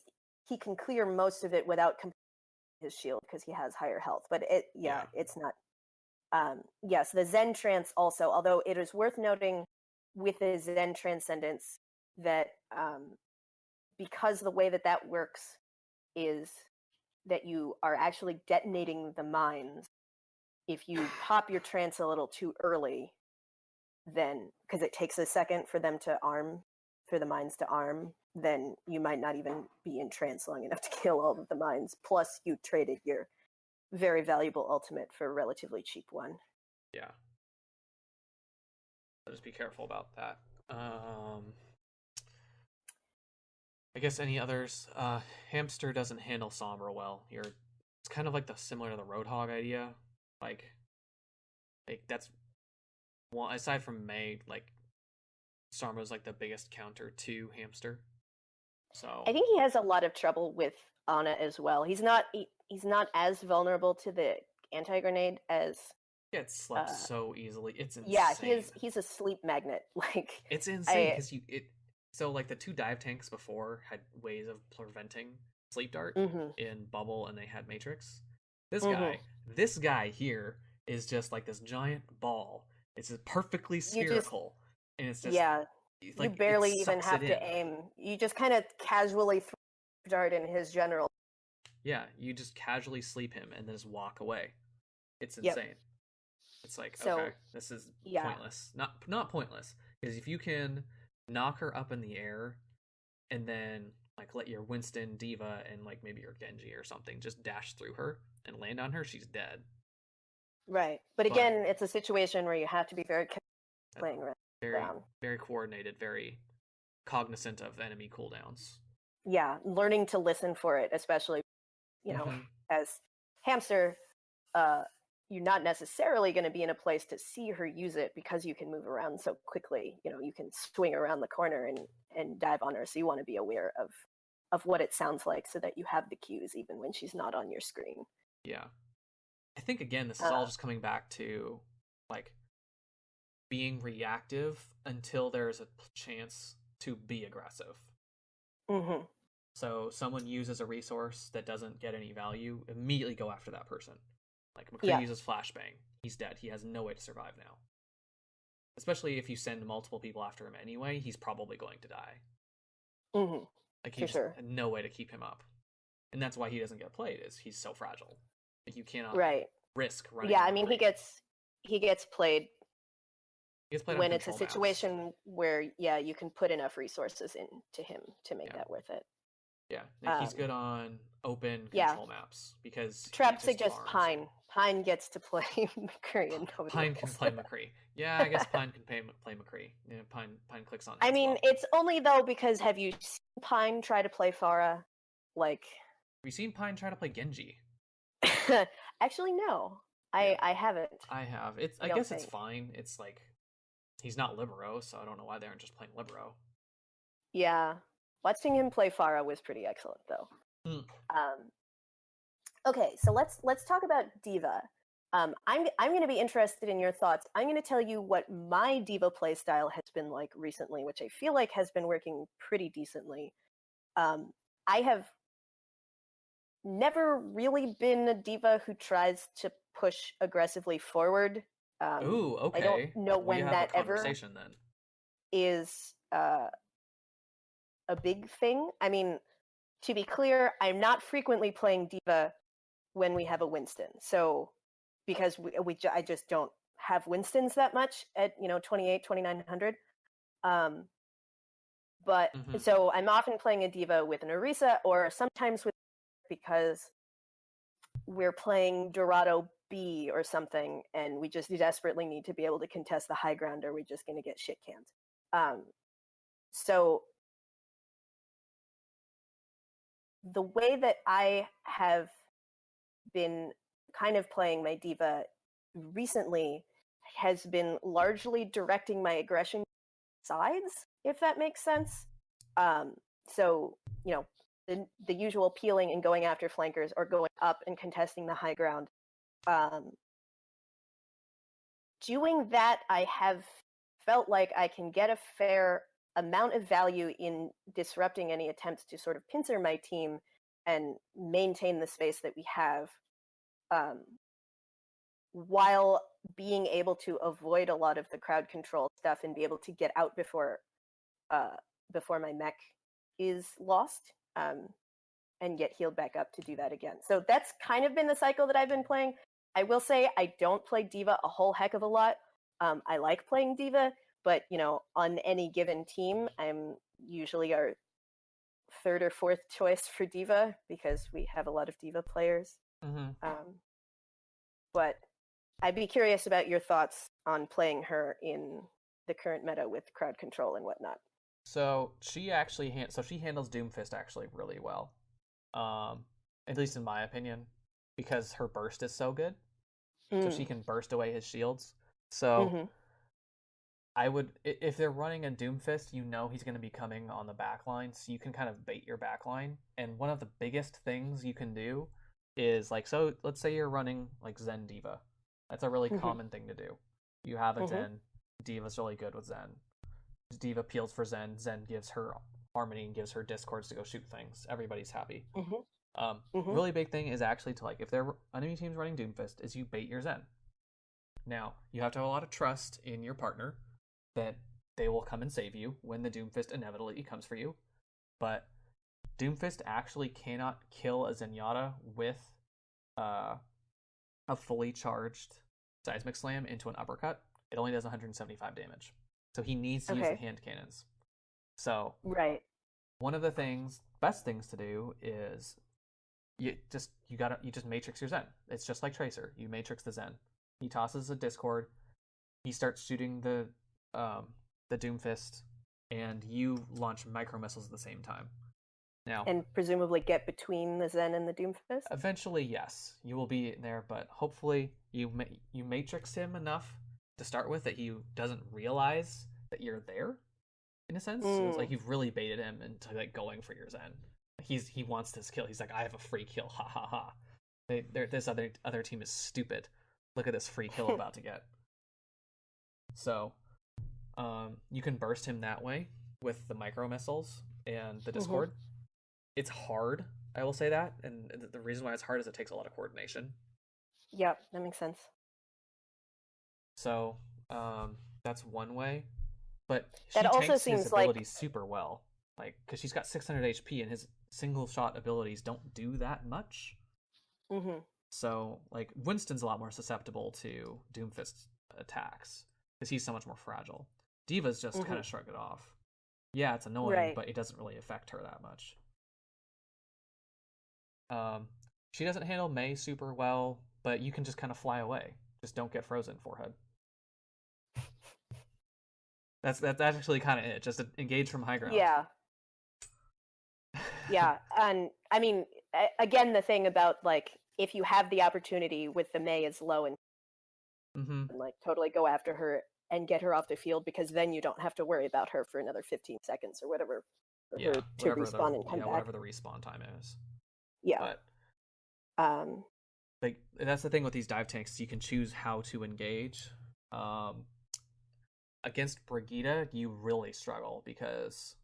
he can clear most of it without his shield because he has higher health. But it's not. Yes, the Zen Trance also, although it is worth noting with the Zen Transcendence that because the way that works is that you are actually detonating the mines. If you pop your trance a little too early, then because it takes a second for them to arm, for the mines to arm, then you might not even be in trance long enough to kill all of the mines. Plus, you traded your very valuable ultimate for a relatively cheap one. Yeah. So just be careful about that. I guess any others? Hamster doesn't handle Sombra well. It's kind of like similar to the Roadhog idea. Like that's one aside from Mei, like Sombra's like the biggest counter to Hamster. So I think he has a lot of trouble with Ana as well. He's not as vulnerable to the anti-grenade as gets slept so easily. It's insane. Yeah, he's a sleep magnet. Like it's insane because so like the 2 dive tanks before had ways of preventing sleep dart in bubble, and they had matrix. This guy here is just like this giant ball. It's just perfectly spherical, and it's just you barely even have to aim. You just kind of casually throw dart in his general. Yeah, you just casually sleep him and then just walk away. It's insane. Yep. It's like, okay, this is pointless. Not pointless, because if you can knock her up in the air and then like let your Winston, Diva, and like maybe your Genji or something just dash through her and land on her, she's dead. Right. But But again, it's a situation where you have to be very careful playing around. very, very coordinated, very cognizant of enemy cooldowns. Yeah, learning to listen for it, especially, as hamster, uh, you're not necessarily going to be in a place to see her use it because you can move around so quickly. You can swing around the corner and dive on her. So you want to be aware of what it sounds like so that you have the cues even when she's not on your screen. Yeah. I think, again, this is all just coming back to, like, being reactive until there's a chance to be aggressive. Mm-hmm. So someone uses a resource that doesn't get any value, immediately go after that person. Like, McCree Yeah. uses flashbang. He's dead. He has no way to survive now. Especially if you send multiple people after him anyway, he's probably going to die. Mm-hmm. Like, he just had no way to keep him up. And that's why he doesn't get played, is he's so fragile. Like, you cannot risk running. Yeah, I mean, he gets played when it's a maps. situation where, you can put enough resources into him to make that worth it. Yeah, like, he's good on open control maps because Trap suggests Pine. Pine gets to play McCree and Pine can play McCree. Yeah, I guess Pine can play McCree. Yeah, Pine clicks on. I mean, it's only though because have you seen Pine try to play Pharah? Like, have you seen Pine try to play Genji? Actually, no. I haven't. I have. I guess it's fine. It's like, he's not Libero, so I don't know why they aren't just playing Libero. Yeah. Watching him play Pharah was pretty excellent, though. Okay, so let's talk about Diva. I'm going to be interested in your thoughts. I'm going to tell you what my Diva playstyle has been like recently, which I feel like has been working pretty decently. I have never really been a Diva who tries to push aggressively forward. Ooh, okay. I don't know when that ever then is a big thing. I mean, to be clear, I'm not frequently playing Diva when we have a Winston. So, because I just don't have Winstons that much at 2900. But so I'm often playing a Diva with an Orisa, or sometimes with, because we're playing Dorado B or something, and we just desperately need to be able to contest the high ground, or we're just going to get shit canned. So the way that I have been kind of playing my Diva recently has been largely directing my aggression sides, if that makes sense. So, the usual peeling and going after flankers, or going up and contesting the high ground. Doing that, I have felt like I can get a fair amount of value in disrupting any attempts to sort of pincer my team and maintain the space that we have, while being able to avoid a lot of the crowd control stuff and be able to get out before my mech is lost, and get healed back up to do that again. So that's kind of been the cycle that I've been playing. I will say I don't play Diva a whole heck of a lot. I like playing Diva, but on any given team, I'm usually our third or fourth choice for Diva because we have a lot of Diva players. But I'd be curious about your thoughts on playing her in the current meta with crowd control and whatnot. So she handles Doomfist actually really well, at least in my opinion, because her burst is so good. So she can burst away his shields. So I would, if they're running a Doomfist, he's going to be coming on the backline, so you can kind of bait your backline. And one of the biggest things you can do is, like, so let's say you're running like Zen Diva. That's a really common thing to do. You have a Zen. Diva's really good with Zen. Diva peels for Zen. Zen gives her Harmony and gives her Discords to go shoot things. Everybody's happy. Really big thing is actually to, like, if their enemy team's running Doomfist, is you bait your Zen. Now, you have to have a lot of trust in your partner that they will come and save you when the Doomfist inevitably comes for you. But Doomfist actually cannot kill a Zenyatta with a fully charged Seismic Slam into an uppercut. It only does 175 damage. So he needs to use the hand cannons. So one of the best things to do is you just matrix your Zen. It's just like Tracer. You matrix the Zen. He tosses a Discord. He starts shooting the Doomfist, and you launch micro missiles at the same time. Now, and presumably get between the Zen and the Doomfist. Eventually, yes, you will be there, but hopefully you matrix him enough to start with that he doesn't realize that you're there. In a sense, it's like you've really baited him into like going for your Zen. He wants this kill. He's like, I have a free kill, ha ha ha. This other team is stupid. Look at this free kill I'm about to get. So, you can burst him that way with the micro missiles and the Discord. It's hard, I will say that, and the reason why it's hard is it takes a lot of coordination. Yep, that makes sense. So, that's one way, but that also tanks seems his abilities super well, like because she's got 600 HP and his single shot abilities don't do that much. So, like Winston's a lot more susceptible to Doomfist attacks because he's so much more fragile. Diva's just kind of shrug it off. Yeah, it's annoying, but it doesn't really affect her that much. She doesn't handle Mei super well, but you can just kind of fly away. Just don't get frozen, forehead. That's actually kind of it. Just engage from high ground. Yeah. Yeah, and I mean, again, the thing about like if you have the opportunity with the Mei is low and like totally go after her and get her off the field because then you don't have to worry about her for another 15 seconds or whatever for her to respawn and come back. Whatever the respawn time is. Yeah. But like that's the thing with these dive tanks, you can choose how to engage. Against Brigitte, you really struggle because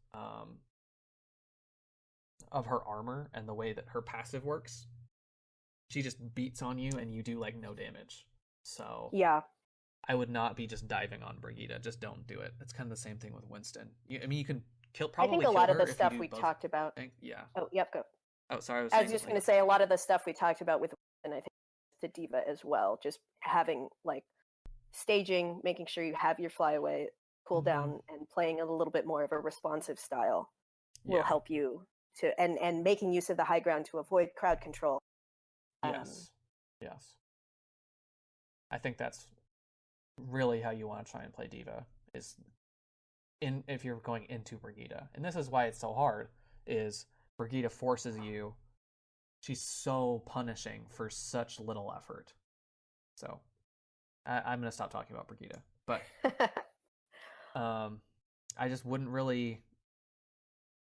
of her armor and the way that her passive works. She just beats on you and you do like no damage. So yeah, I would not be just diving on Brigitte. Just don't do it. It's kind of the same thing with Winston. I mean, you can kill. Probably I think a lot of the stuff we talked about. Yeah. Oh, yep. Go. Oh, sorry. I was just going to say a lot of the stuff we talked about with Winston, I think, the Diva as well. Just having like staging, making sure you have your flyaway cooldown, and playing a little bit more of a responsive style will help you to and making use of the high ground to avoid crowd control. Yes. I think that's really how you want to try and play Diva is if you're going into Brigitte. And this is why it's so hard is Brigitte forces you. She's so punishing for such little effort. So I'm going to stop talking about Brigitte. But I just wouldn't really...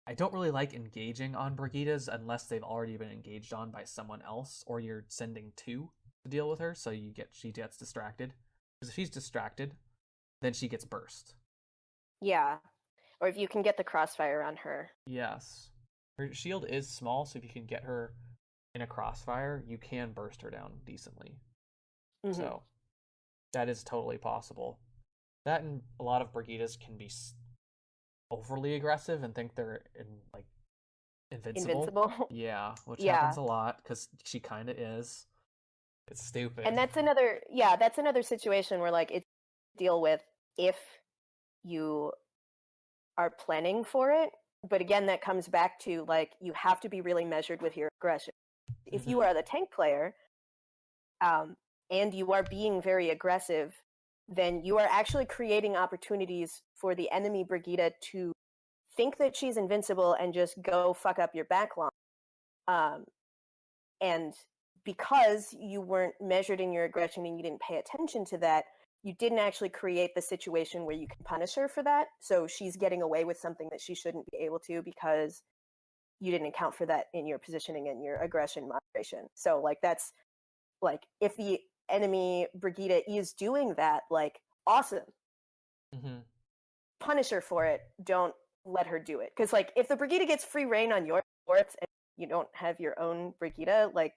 I don't really like engaging on Brigittes unless they've already been engaged on by someone else, or you're sending two to deal with her, so she gets distracted. Because if she's distracted, then she gets burst. Yeah, or if you can get the crossfire on her. Yes. Her shield is small, so if you can get her in a crossfire, you can burst her down decently. So that is totally possible. That and a lot of Brigittes can be overly aggressive and think they're invincible. Yeah, which happens a lot because she kind of is. It's stupid. And that's another situation where like it's deal with if you are planning for it. But again, that comes back to like you have to be really measured with your aggression. If you are the tank player, and you are being very aggressive, then you are actually creating opportunities for the enemy Brigitte to think that she's invincible and just go fuck up your backline. And because you weren't measured in your aggression and you didn't pay attention to that, you didn't actually create the situation where you can punish her for that. So she's getting away with something that she shouldn't be able to because you didn't account for that in your positioning and your aggression moderation. So like that's like if the enemy Brigitte is doing that, like awesome. Punish her for it. Don't let her do it. Because like if the Brigitte gets free reign on your sports and you don't have your own Brigitte, like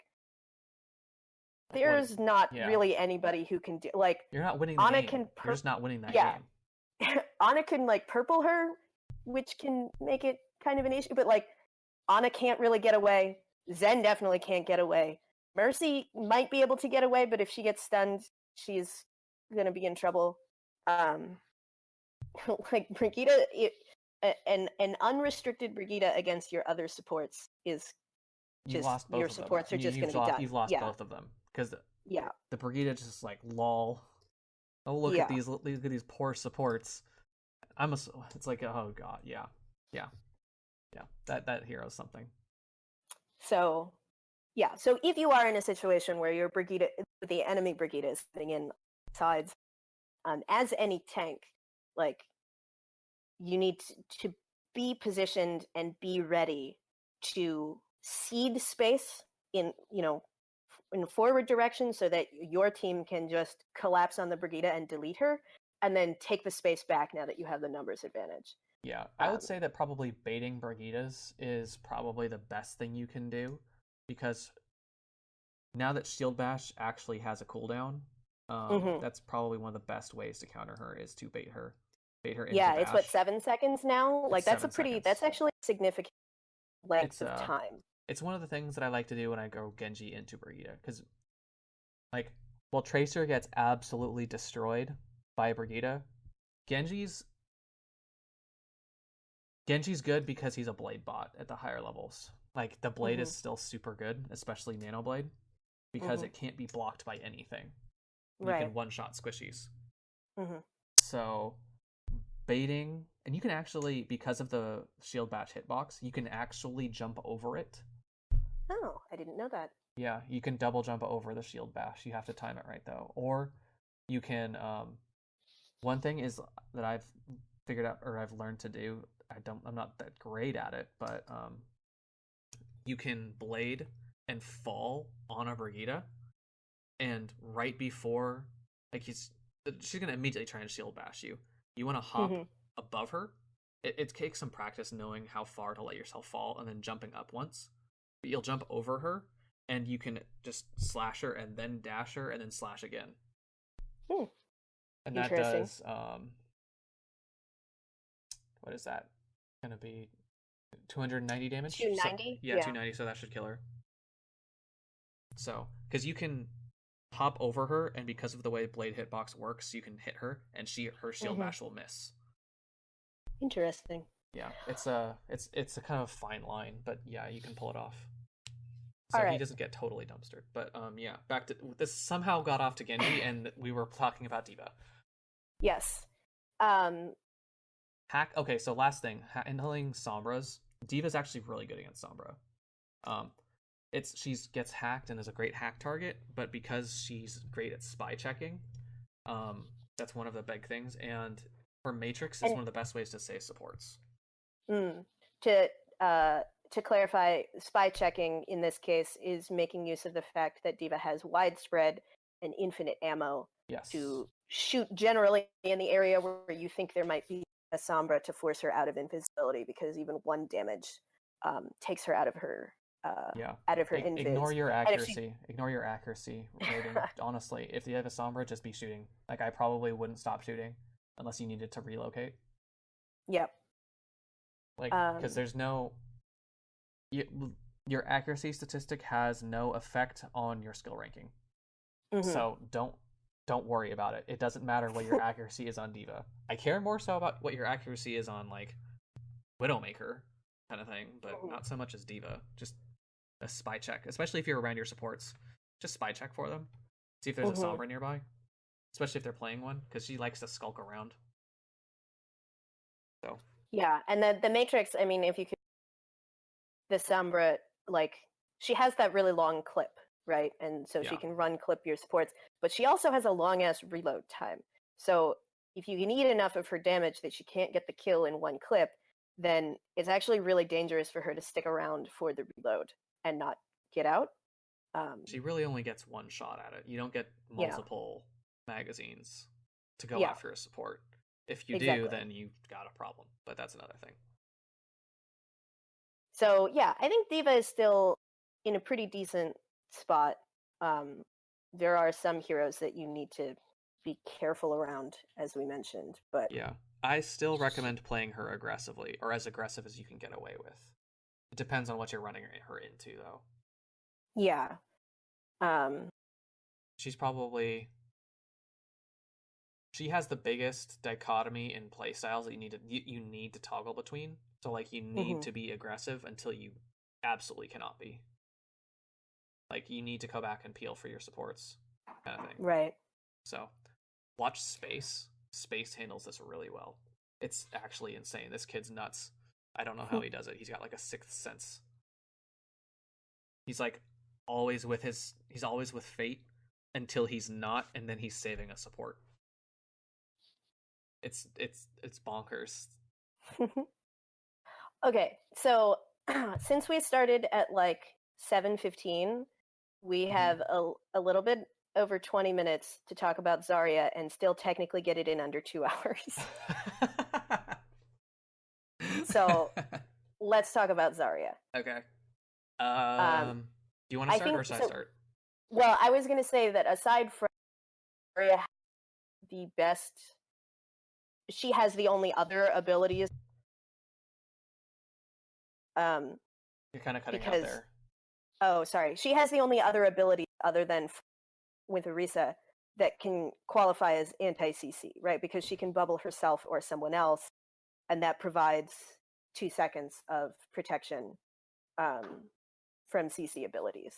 there's not really anybody who can do like you're not winning the Ana game. You're just not winning that game. Ana can like purple her, which can make it kind of an issue, but like Ana can't really get away. Zen definitely can't get away. Mercy might be able to get away, but if she gets stunned, she's gonna be in trouble. Like Brigitte, an unrestricted Brigitte against your other supports is just your supports are just gonna be done. You've lost both of them because Yeah. The Brigida just like lol. Oh, look at Yeah. these poor supports. It's like, oh god, yeah, yeah, yeah. That hero's something. So yeah. So if you are in a situation where your Brigida, the enemy Brigida, is sitting in sides, as any tank, like you need to be positioned and be ready to cede space in in forward direction so that your team can just collapse on the Brigida and delete her, and then take the space back now that you have the numbers advantage. Yeah, I would say that probably baiting Brigidas is probably the best thing you can do, because now that Shield Bash actually has a cooldown, that's probably one of the best ways to counter her is to bait her into Yeah, it's what, bash. 7 seconds now. It's Like that's 7 seconds. that's actually a significant length It's of time. it's one of the things that I like to do when I go Genji into Brigida, because like, while Tracer gets absolutely destroyed by Brigida, Genji's Genji's good because he's a blade bot at the higher levels. Like, the blade is still super good, especially Nano Blade, because it can't be blocked by anything. You Right. can one-shot squishies. Mm-hmm. So, baiting, and you can actually, because of the shield bash hitbox, you can actually jump over it. Oh, I didn't know that. Yeah, you can double jump over the shield bash. You have to time it right though. Or you can one thing is that I've figured out, or I've learned to do, I'm not that great at it, but you can blade and fall on a Brigida, and right before, like, she's gonna immediately try and shield bash you. You want to hop above her. It takes some practice knowing how far to let yourself fall and then jumping up once. But you'll jump over her, and you can just slash her and then dash her and then slash again. And that Interesting. does what is that gonna be, 290 damage? 290? Yeah, 290, so that should kill her. So, because you can hop over her, and because of the way blade hitbox works, you can hit her, and her shield bash will miss. Interesting. Yeah, it's a kind of fine line, but yeah, you can pull it off. So All right. he doesn't get totally dumpstered. But yeah, back to this. Somehow got off to Genji, and we were talking about D.Va. Yes. Okay, so last thing, handling Sombras. D.Va's actually really good against Sombra. She gets hacked and is a great hack target, but because she's great at spy checking, that's one of the big things. And her Matrix is one of the best ways to save supports. To clarify, spy checking in this case is making use of the fact that D.Va has widespread and infinite ammo to shoot generally in the area where you think there might be a Sombra to force her out of invisibility, because even one damage takes her out of her invis. Ignore your accuracy. Ignore your accuracy rating. Honestly, if you have a Sombra, just be shooting. Like, I probably wouldn't stop shooting unless you needed to relocate. Yep. Like, because there's no... your accuracy statistic has no effect on your skill ranking. So don't worry about it. It doesn't matter what your accuracy is on D.Va. I care more so about what your accuracy is on, like, Widowmaker kind of thing, but not so much as D.Va. Just a spy check, especially if you're around your supports. Just spy check for them. See if there's a Sombra nearby, especially if they're playing one, because she likes to skulk around. So yeah, and the Matrix. I mean, if you could, the Sombra, like, she has that really long clip, right? And so she can run clip your supports, but she also has a long ass reload time. So if you can eat enough of her damage that she can't get the kill in one clip, then it's actually really dangerous for her to stick around for the reload and not get out. She really only gets one shot at it. You don't get multiple magazines to go after a support. If you do, then you've got a problem. But that's another thing. So yeah, I think D.Va is still in a pretty decent spot. There are some heroes that you need to be careful around, as we mentioned, but yeah, I still recommend playing her aggressively, or as aggressive as you can get away with. It depends on what you're running her into, though. Yeah. She's probably... she has the biggest dichotomy in playstyles that you need to toggle between. So, like, you need to be aggressive until you absolutely cannot be. Like, you need to go back and peel for your supports. kind of thing. Right. So watch Space. Space handles this really well. It's actually insane. This kid's nuts. I don't know how he does it. He's got like a sixth sense. He's like he's always with fate until he's not, and then he's saving a support. It's bonkers. Okay, so since we started at like 7:15, we have a little bit over 20 minutes to talk about Zarya and still technically get it in under 2 hours. So let's talk about Zarya. Okay. Do you want to I start think or should I so. start? Well, I was going to say that aside from Zarya, the best, she has the only other abilities. You're kind of cutting out there. Oh, sorry. She has the only other ability other than with Orisa that can qualify as anti-CC, right? Because she can bubble herself or someone else, and that provides 2 seconds of protection from CC abilities.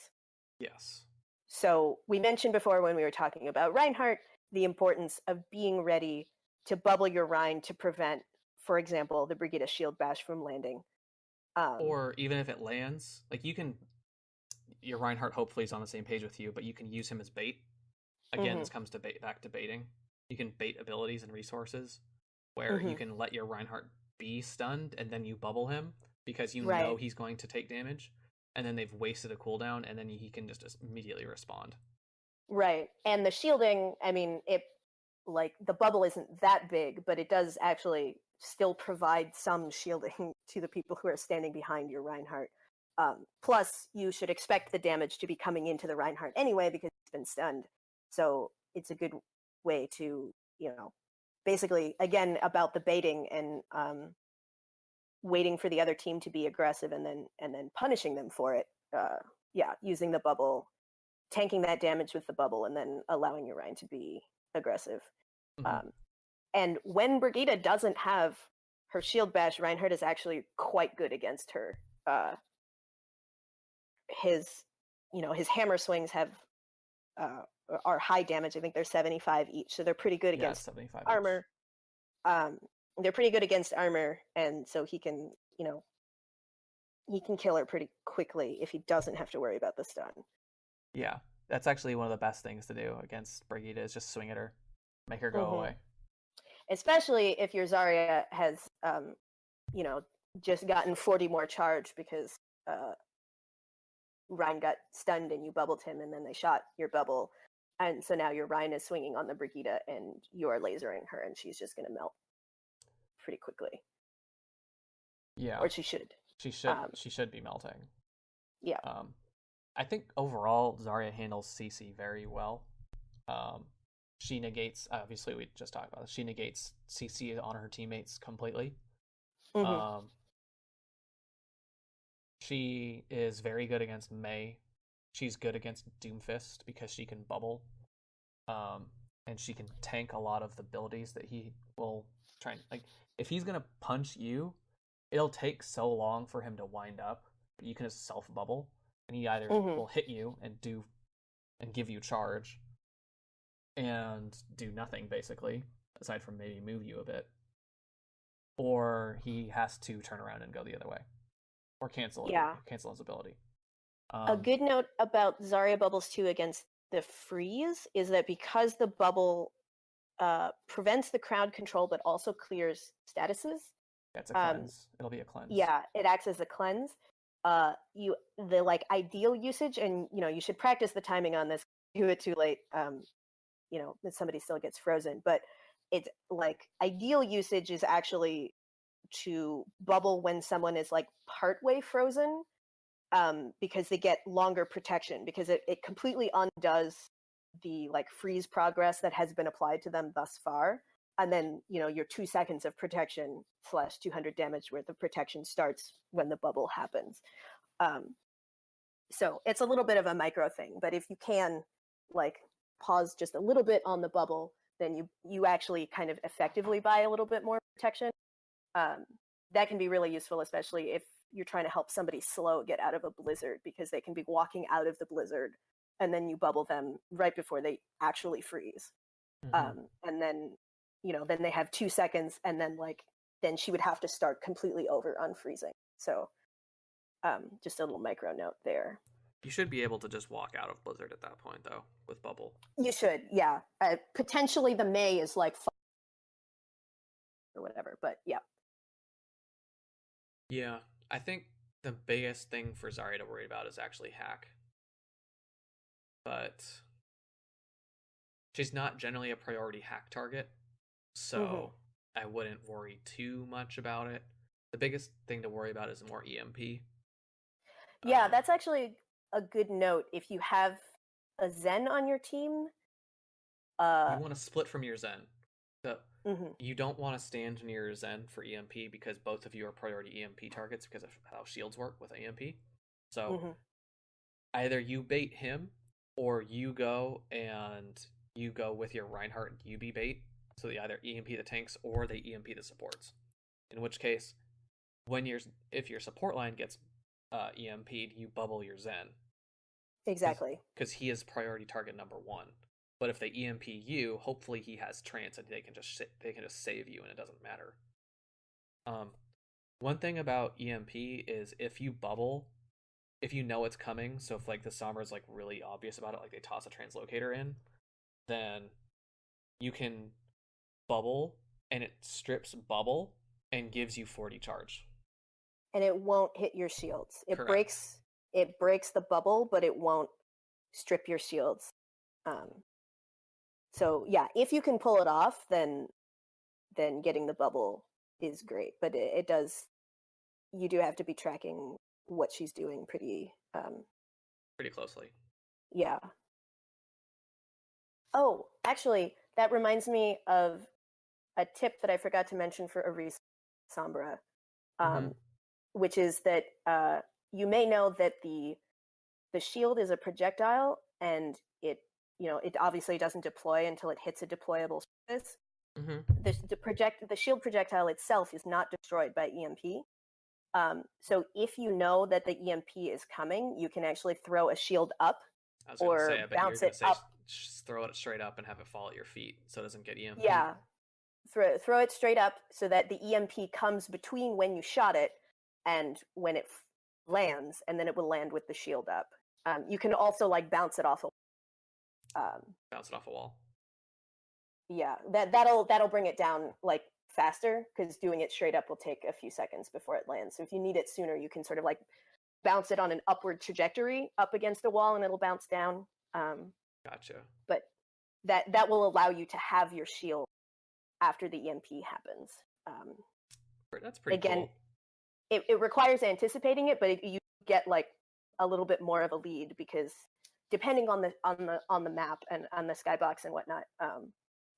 Yes. So we mentioned before when we were talking about Reinhardt, the importance of being ready to bubble your Rein to prevent, for example, the Brigitte shield bash from landing. Or even if it lands, like your Reinhardt hopefully is on the same page with you, but you can use him as bait. Again, this comes to back to baiting. You can bait abilities and resources where you can let your Reinhardt be stunned and then you bubble him because you know he's going to take damage, and then they've wasted a cooldown, and then he can just immediately respond. Right. And the shielding, I mean, it like the bubble isn't that big, but it does actually still provide some shielding to the people who are standing behind your Reinhardt. Plus, you should expect the damage to be coming into the Reinhardt anyway because it's been stunned. So it's a good way to, basically, again, about the baiting and waiting for the other team to be aggressive and then punishing them for it. Using the bubble, tanking that damage with the bubble, and then allowing your Rein to be aggressive. And when Brigitte doesn't have her shield bash, Reinhardt is actually quite good against her. His hammer swings are high damage. I think they're 75 each, so they're pretty good against 75 armor. They're pretty good against armor, and so he can kill her pretty quickly if he doesn't have to worry about the stun. Yeah, that's actually one of the best things to do against Brigitte is just swing at her, make her go away. Especially if your Zarya has, just gotten 40 more charge because Rein got stunned and you bubbled him, and then they shot your bubble, and so now your Rein is swinging on the Brigitte and you're lasering her, and she's just going to melt pretty quickly. Yeah, or she should. She should be melting. Yeah. I think overall Zarya handles CC very well. She negates, obviously we just talked about this, she negates CC on her teammates completely. She is very good against Mei. She's good against Doomfist because she can bubble. And she can tank a lot of the abilities that he will try and, like, if he's gonna punch you, it'll take so long for him to wind up, but you can just self bubble, and he either will hit you and give you charge and do nothing basically, aside from maybe move you a bit, or he has to turn around and go the other way, or cancel his ability. A good note about Zarya bubbles too against the freeze is that because the bubble prevents the crowd control but also clears statuses. That's a cleanse. It'll be a cleanse. Yeah, it acts as a cleanse. The ideal usage, and you should practice the timing on this. Do it too late, somebody still gets frozen. But it's like ideal usage is actually to bubble when someone is like partway frozen, because they get longer protection, because it completely undoes the like freeze progress that has been applied to them thus far. And then, your 2 seconds of protection / 200 damage worth of protection starts when the bubble happens. So it's a little bit of a micro thing, but if you can like pause just a little bit on the bubble, then you actually kind of effectively buy a little bit more protection. That can be really useful, especially if you're trying to help somebody slow get out of a blizzard, because they can be walking out of the blizzard and then you bubble them right before they actually freeze. And then, then they have 2 seconds, and then then she would have to start completely over unfreezing. So just a little micro note there. You should be able to just walk out of Blizzard at that point, though, with bubble. You should, yeah. Potentially the May is or whatever, but yeah. Yeah, I think the biggest thing for Zarya to worry about is actually hack. But she's not generally a priority hack target, so I wouldn't worry too much about it. The biggest thing to worry about is more EMP. Yeah, that's actually a good note. If you have a Zen on your team, you want to split from your Zen. So you don't want to stand near your Zen for EMP because both of you are priority EMP targets because of how shields work with EMP. So either you bait him or you go with your Reinhardt and UB bait. So they either EMP the tanks or they EMP the supports. In which case, if your support line gets EMP'd, you bubble your Zen. Exactly. Because he is priority target number 1. But if they EMP you, hopefully he has trance and they can just save you and it doesn't matter. One thing about EMP is if you bubble, if you know it's coming, so if the Sombra is really obvious about it, they toss a translocator in, then you can bubble and it strips bubble and gives you 40 charge. And it won't hit your shields. It Correct. breaks the bubble, but it won't strip your shields. So yeah, if you can pull it off, then getting the bubble is great. But it does, you do have to be tracking what she's doing pretty closely. Yeah. Oh, actually, that reminds me of a tip that I forgot to mention for Aris Sombra, which is that you may know that the shield is a projectile, and it obviously doesn't deploy until it hits a deployable surface. The shield projectile itself is not destroyed by EMP. So if you know that the EMP is coming, you can actually throw a shield up or bounce it up. Just throw it straight up and have it fall at your feet so it doesn't get EMP. Yeah, throw it straight up so that the EMP comes between when you shot it and when it lands, and then it will land with the shield up. You can also bounce it off a wall. Yeah, that'll bring it down faster, because doing it straight up will take a few seconds before it lands. So if you need it sooner, you can sort of bounce it on an upward trajectory up against a wall, and it'll bounce down. Gotcha. But that will allow you to have your shield after the EMP happens. That's pretty cool. It requires anticipating it, but you get a little bit more of a lead, because depending on the map and on the skybox and whatnot,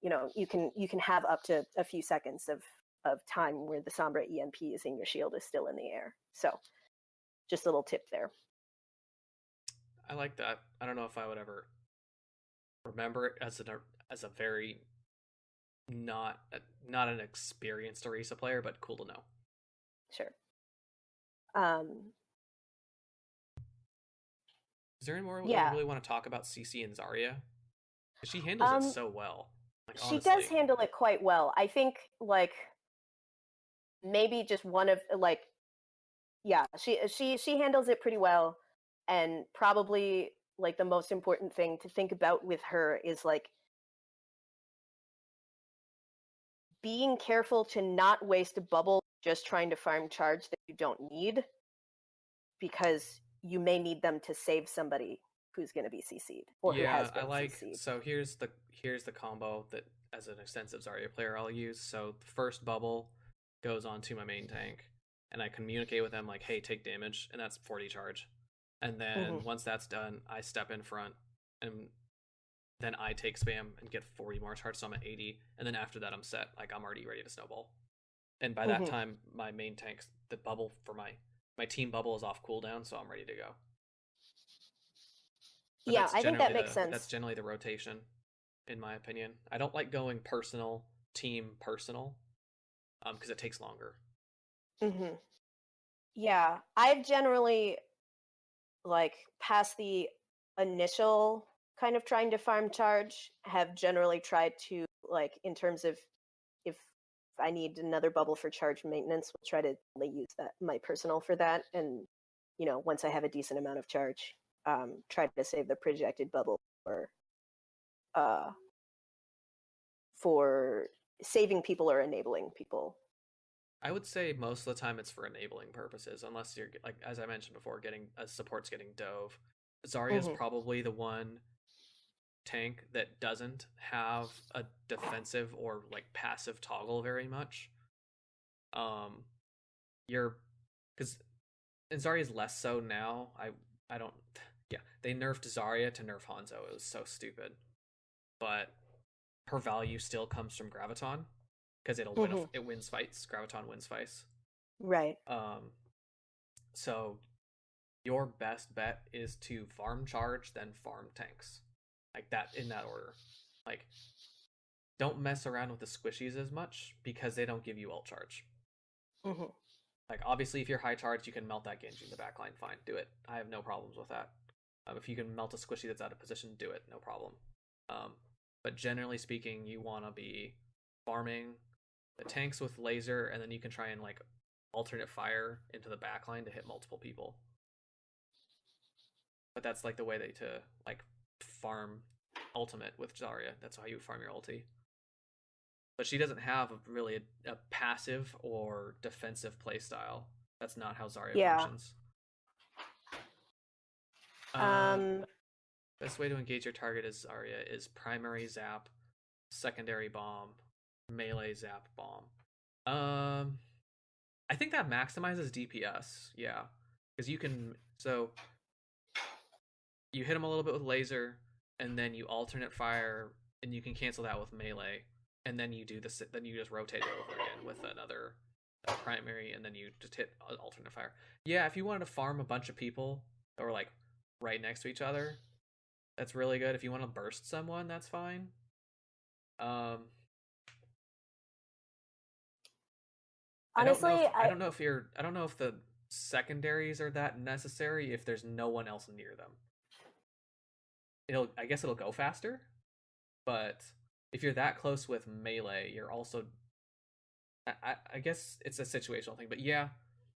you can have up to a few seconds of time where the Sombra EMP is and your shield is still in the air. So just a little tip there. I like that. I don't know if I would ever remember it as a very not an experienced Orisa player, but cool to know. Sure. Is there any more we really want to talk about CC and Zarya? She handles it so well. She does handle it quite well. I think maybe just one of she handles it pretty well, and probably the most important thing to think about with her is being careful to not waste a bubble just trying to farm charge that you don't need, because you may need them to save somebody who's going to be CC'd or who has been CC'd. So here's the combo that as an extensive Zarya player I'll use. So the first bubble goes onto my main tank, and I communicate with them hey, take damage, and that's 40 charge. And then once that's done, I step in front, and then I take spam and get 40 more charge, so I'm at 80. And then after that, I'm set. I'm already ready to snowball. And by that time, my main tank's the bubble for my team bubble is off cooldown, so I'm ready to go. But yeah, I think that makes sense. That's generally the rotation, in my opinion. I don't like going personal, team personal, because it takes longer. Yeah, I've generally passed the initial kind of trying to farm charge have generally tried to, like, in terms of if I need another bubble for charge maintenance, we'll try to only use that my personal for that. And once I have a decent amount of charge, try to save the projected bubble uh, for saving people or enabling people. I would say most of the time it's for enabling purposes, unless you're like, as I mentioned before, getting support's getting dove. Zarya is probably the one tank that doesn't have a defensive or like passive toggle very much. You're because and Zarya is less so now. I don't. Yeah, they nerfed Zarya to nerf Hanzo. It was so stupid, but her value still comes from Graviton because it wins fights. Graviton wins fights. Right. So your best bet is to farm charge, then farm tanks, like that in that order. Like, don't mess around with the squishies as much because they don't give you ult charge. Like, obviously, if you're high charge, you can melt that Genji in the backline. Fine, do it. I have no problems with that. If you can melt a squishy that's out of position, do it. No problem. But generally speaking, you want to be farming the tanks with laser, and then you can try and like alternate fire into the backline to hit multiple people. But that's like the way to like farm ultimate with Zarya. That's how you farm your ulti. But she doesn't have really a passive or defensive playstyle. That's not how Zarya functions. Best way to engage your target as Zarya is primary zap, secondary bomb, melee zap bomb. I think that maximizes DPS, yeah. Because you can, so you hit him a little bit with laser, and then you alternate fire, and you can cancel that with melee, and then you do this. Then you just rotate it over again with another primary, and then you just hit alternate fire. Yeah, if you wanted to farm a bunch of people that were like right next to each other, that's really good. If you want to burst someone, that's fine. Honestly, I don't know if the secondaries are that necessary if there's no one else near them. I guess it'll go faster, but if you're that close with melee, you're also I guess it's a situational thing, but yeah,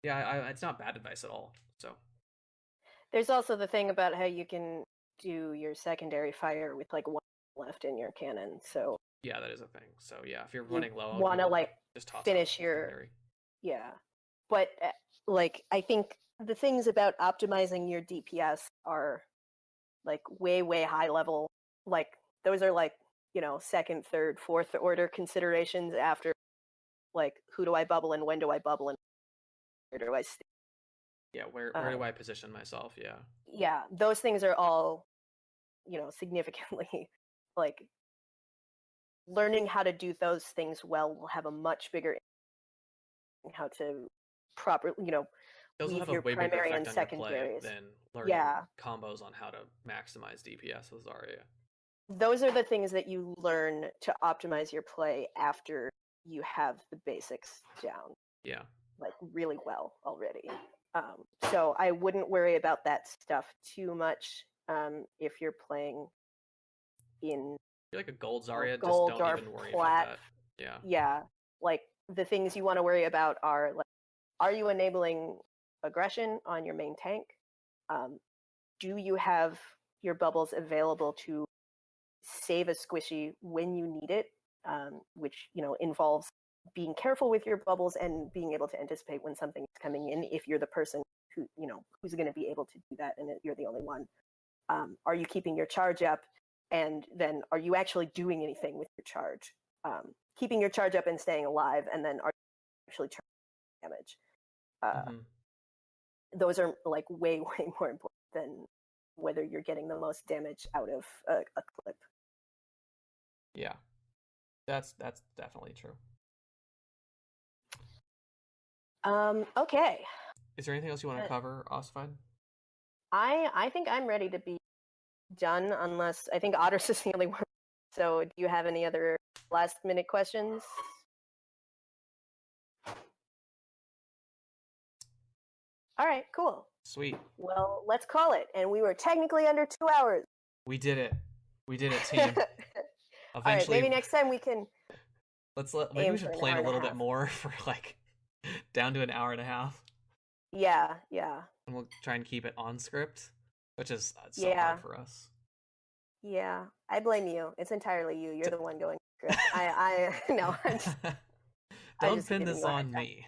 it's not bad advice at all. So there's also the thing about how you can do your secondary fire with like one left in your cannon. So yeah, that is a thing. So yeah, if you're running low, want to like just toss finish your but like I think the things about optimizing your DPS are like way high level. Like those are like second, third, fourth order considerations after like who do I bubble and when do I bubble and where do I stay. Yeah, where do I position myself? Yeah, those things are all significantly like learning how to do those things well will have a much bigger how to properly those will have a way bigger effect on your play than learning combos on how to maximize DPS with Zarya. Those are the things that you learn to optimize your play after you have the basics down. Yeah. Like really well already. So I wouldn't worry about that stuff too much if you're playing in you're like a gold Zarya, gold just don't even worry about that. Yeah. Yeah. Like the things you want to worry about are like, are you enabling aggression on your main tank? Do you have your bubbles available to save a squishy when you need it? Which involves being careful with your bubbles and being able to anticipate when something is coming in if you're the person who who's going to be able to do that and you're the only one. Are you keeping your charge up, and then are you actually doing anything with your charge? Keeping your charge up and staying alive, and then are you actually damage? Those are like way more important than whether you're getting the most damage out of a clip. Yeah, that's definitely true. Okay. Is there anything else you want to cover, Ossified? I think I'm ready to be done, unless I think Otters is the only one. So do you have any other last minute questions? All right, cool. Sweet. Well, let's call it. And we were technically under 2 hours. We did it. We did it, team. All right, maybe next time we can. Maybe we should plan a little bit more for like down to an hour and a half. Yeah. And we'll try and keep it on script, which is so hard for us. Yeah, I blame you. It's entirely you. You're the one going script. I no. Don't pin this on me.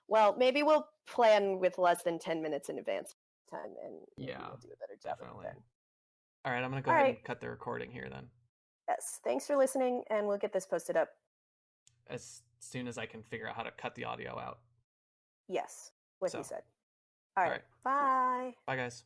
Well, maybe we'll plan with less than 10 minutes in advance time, and we'll do a better job definitely. Then. All right, I'm gonna go ahead and cut the recording here then. Yes, thanks for listening, and we'll get this posted up as soon as I can figure out how to cut the audio out. Yes, what he said. All right. Bye. Bye, guys.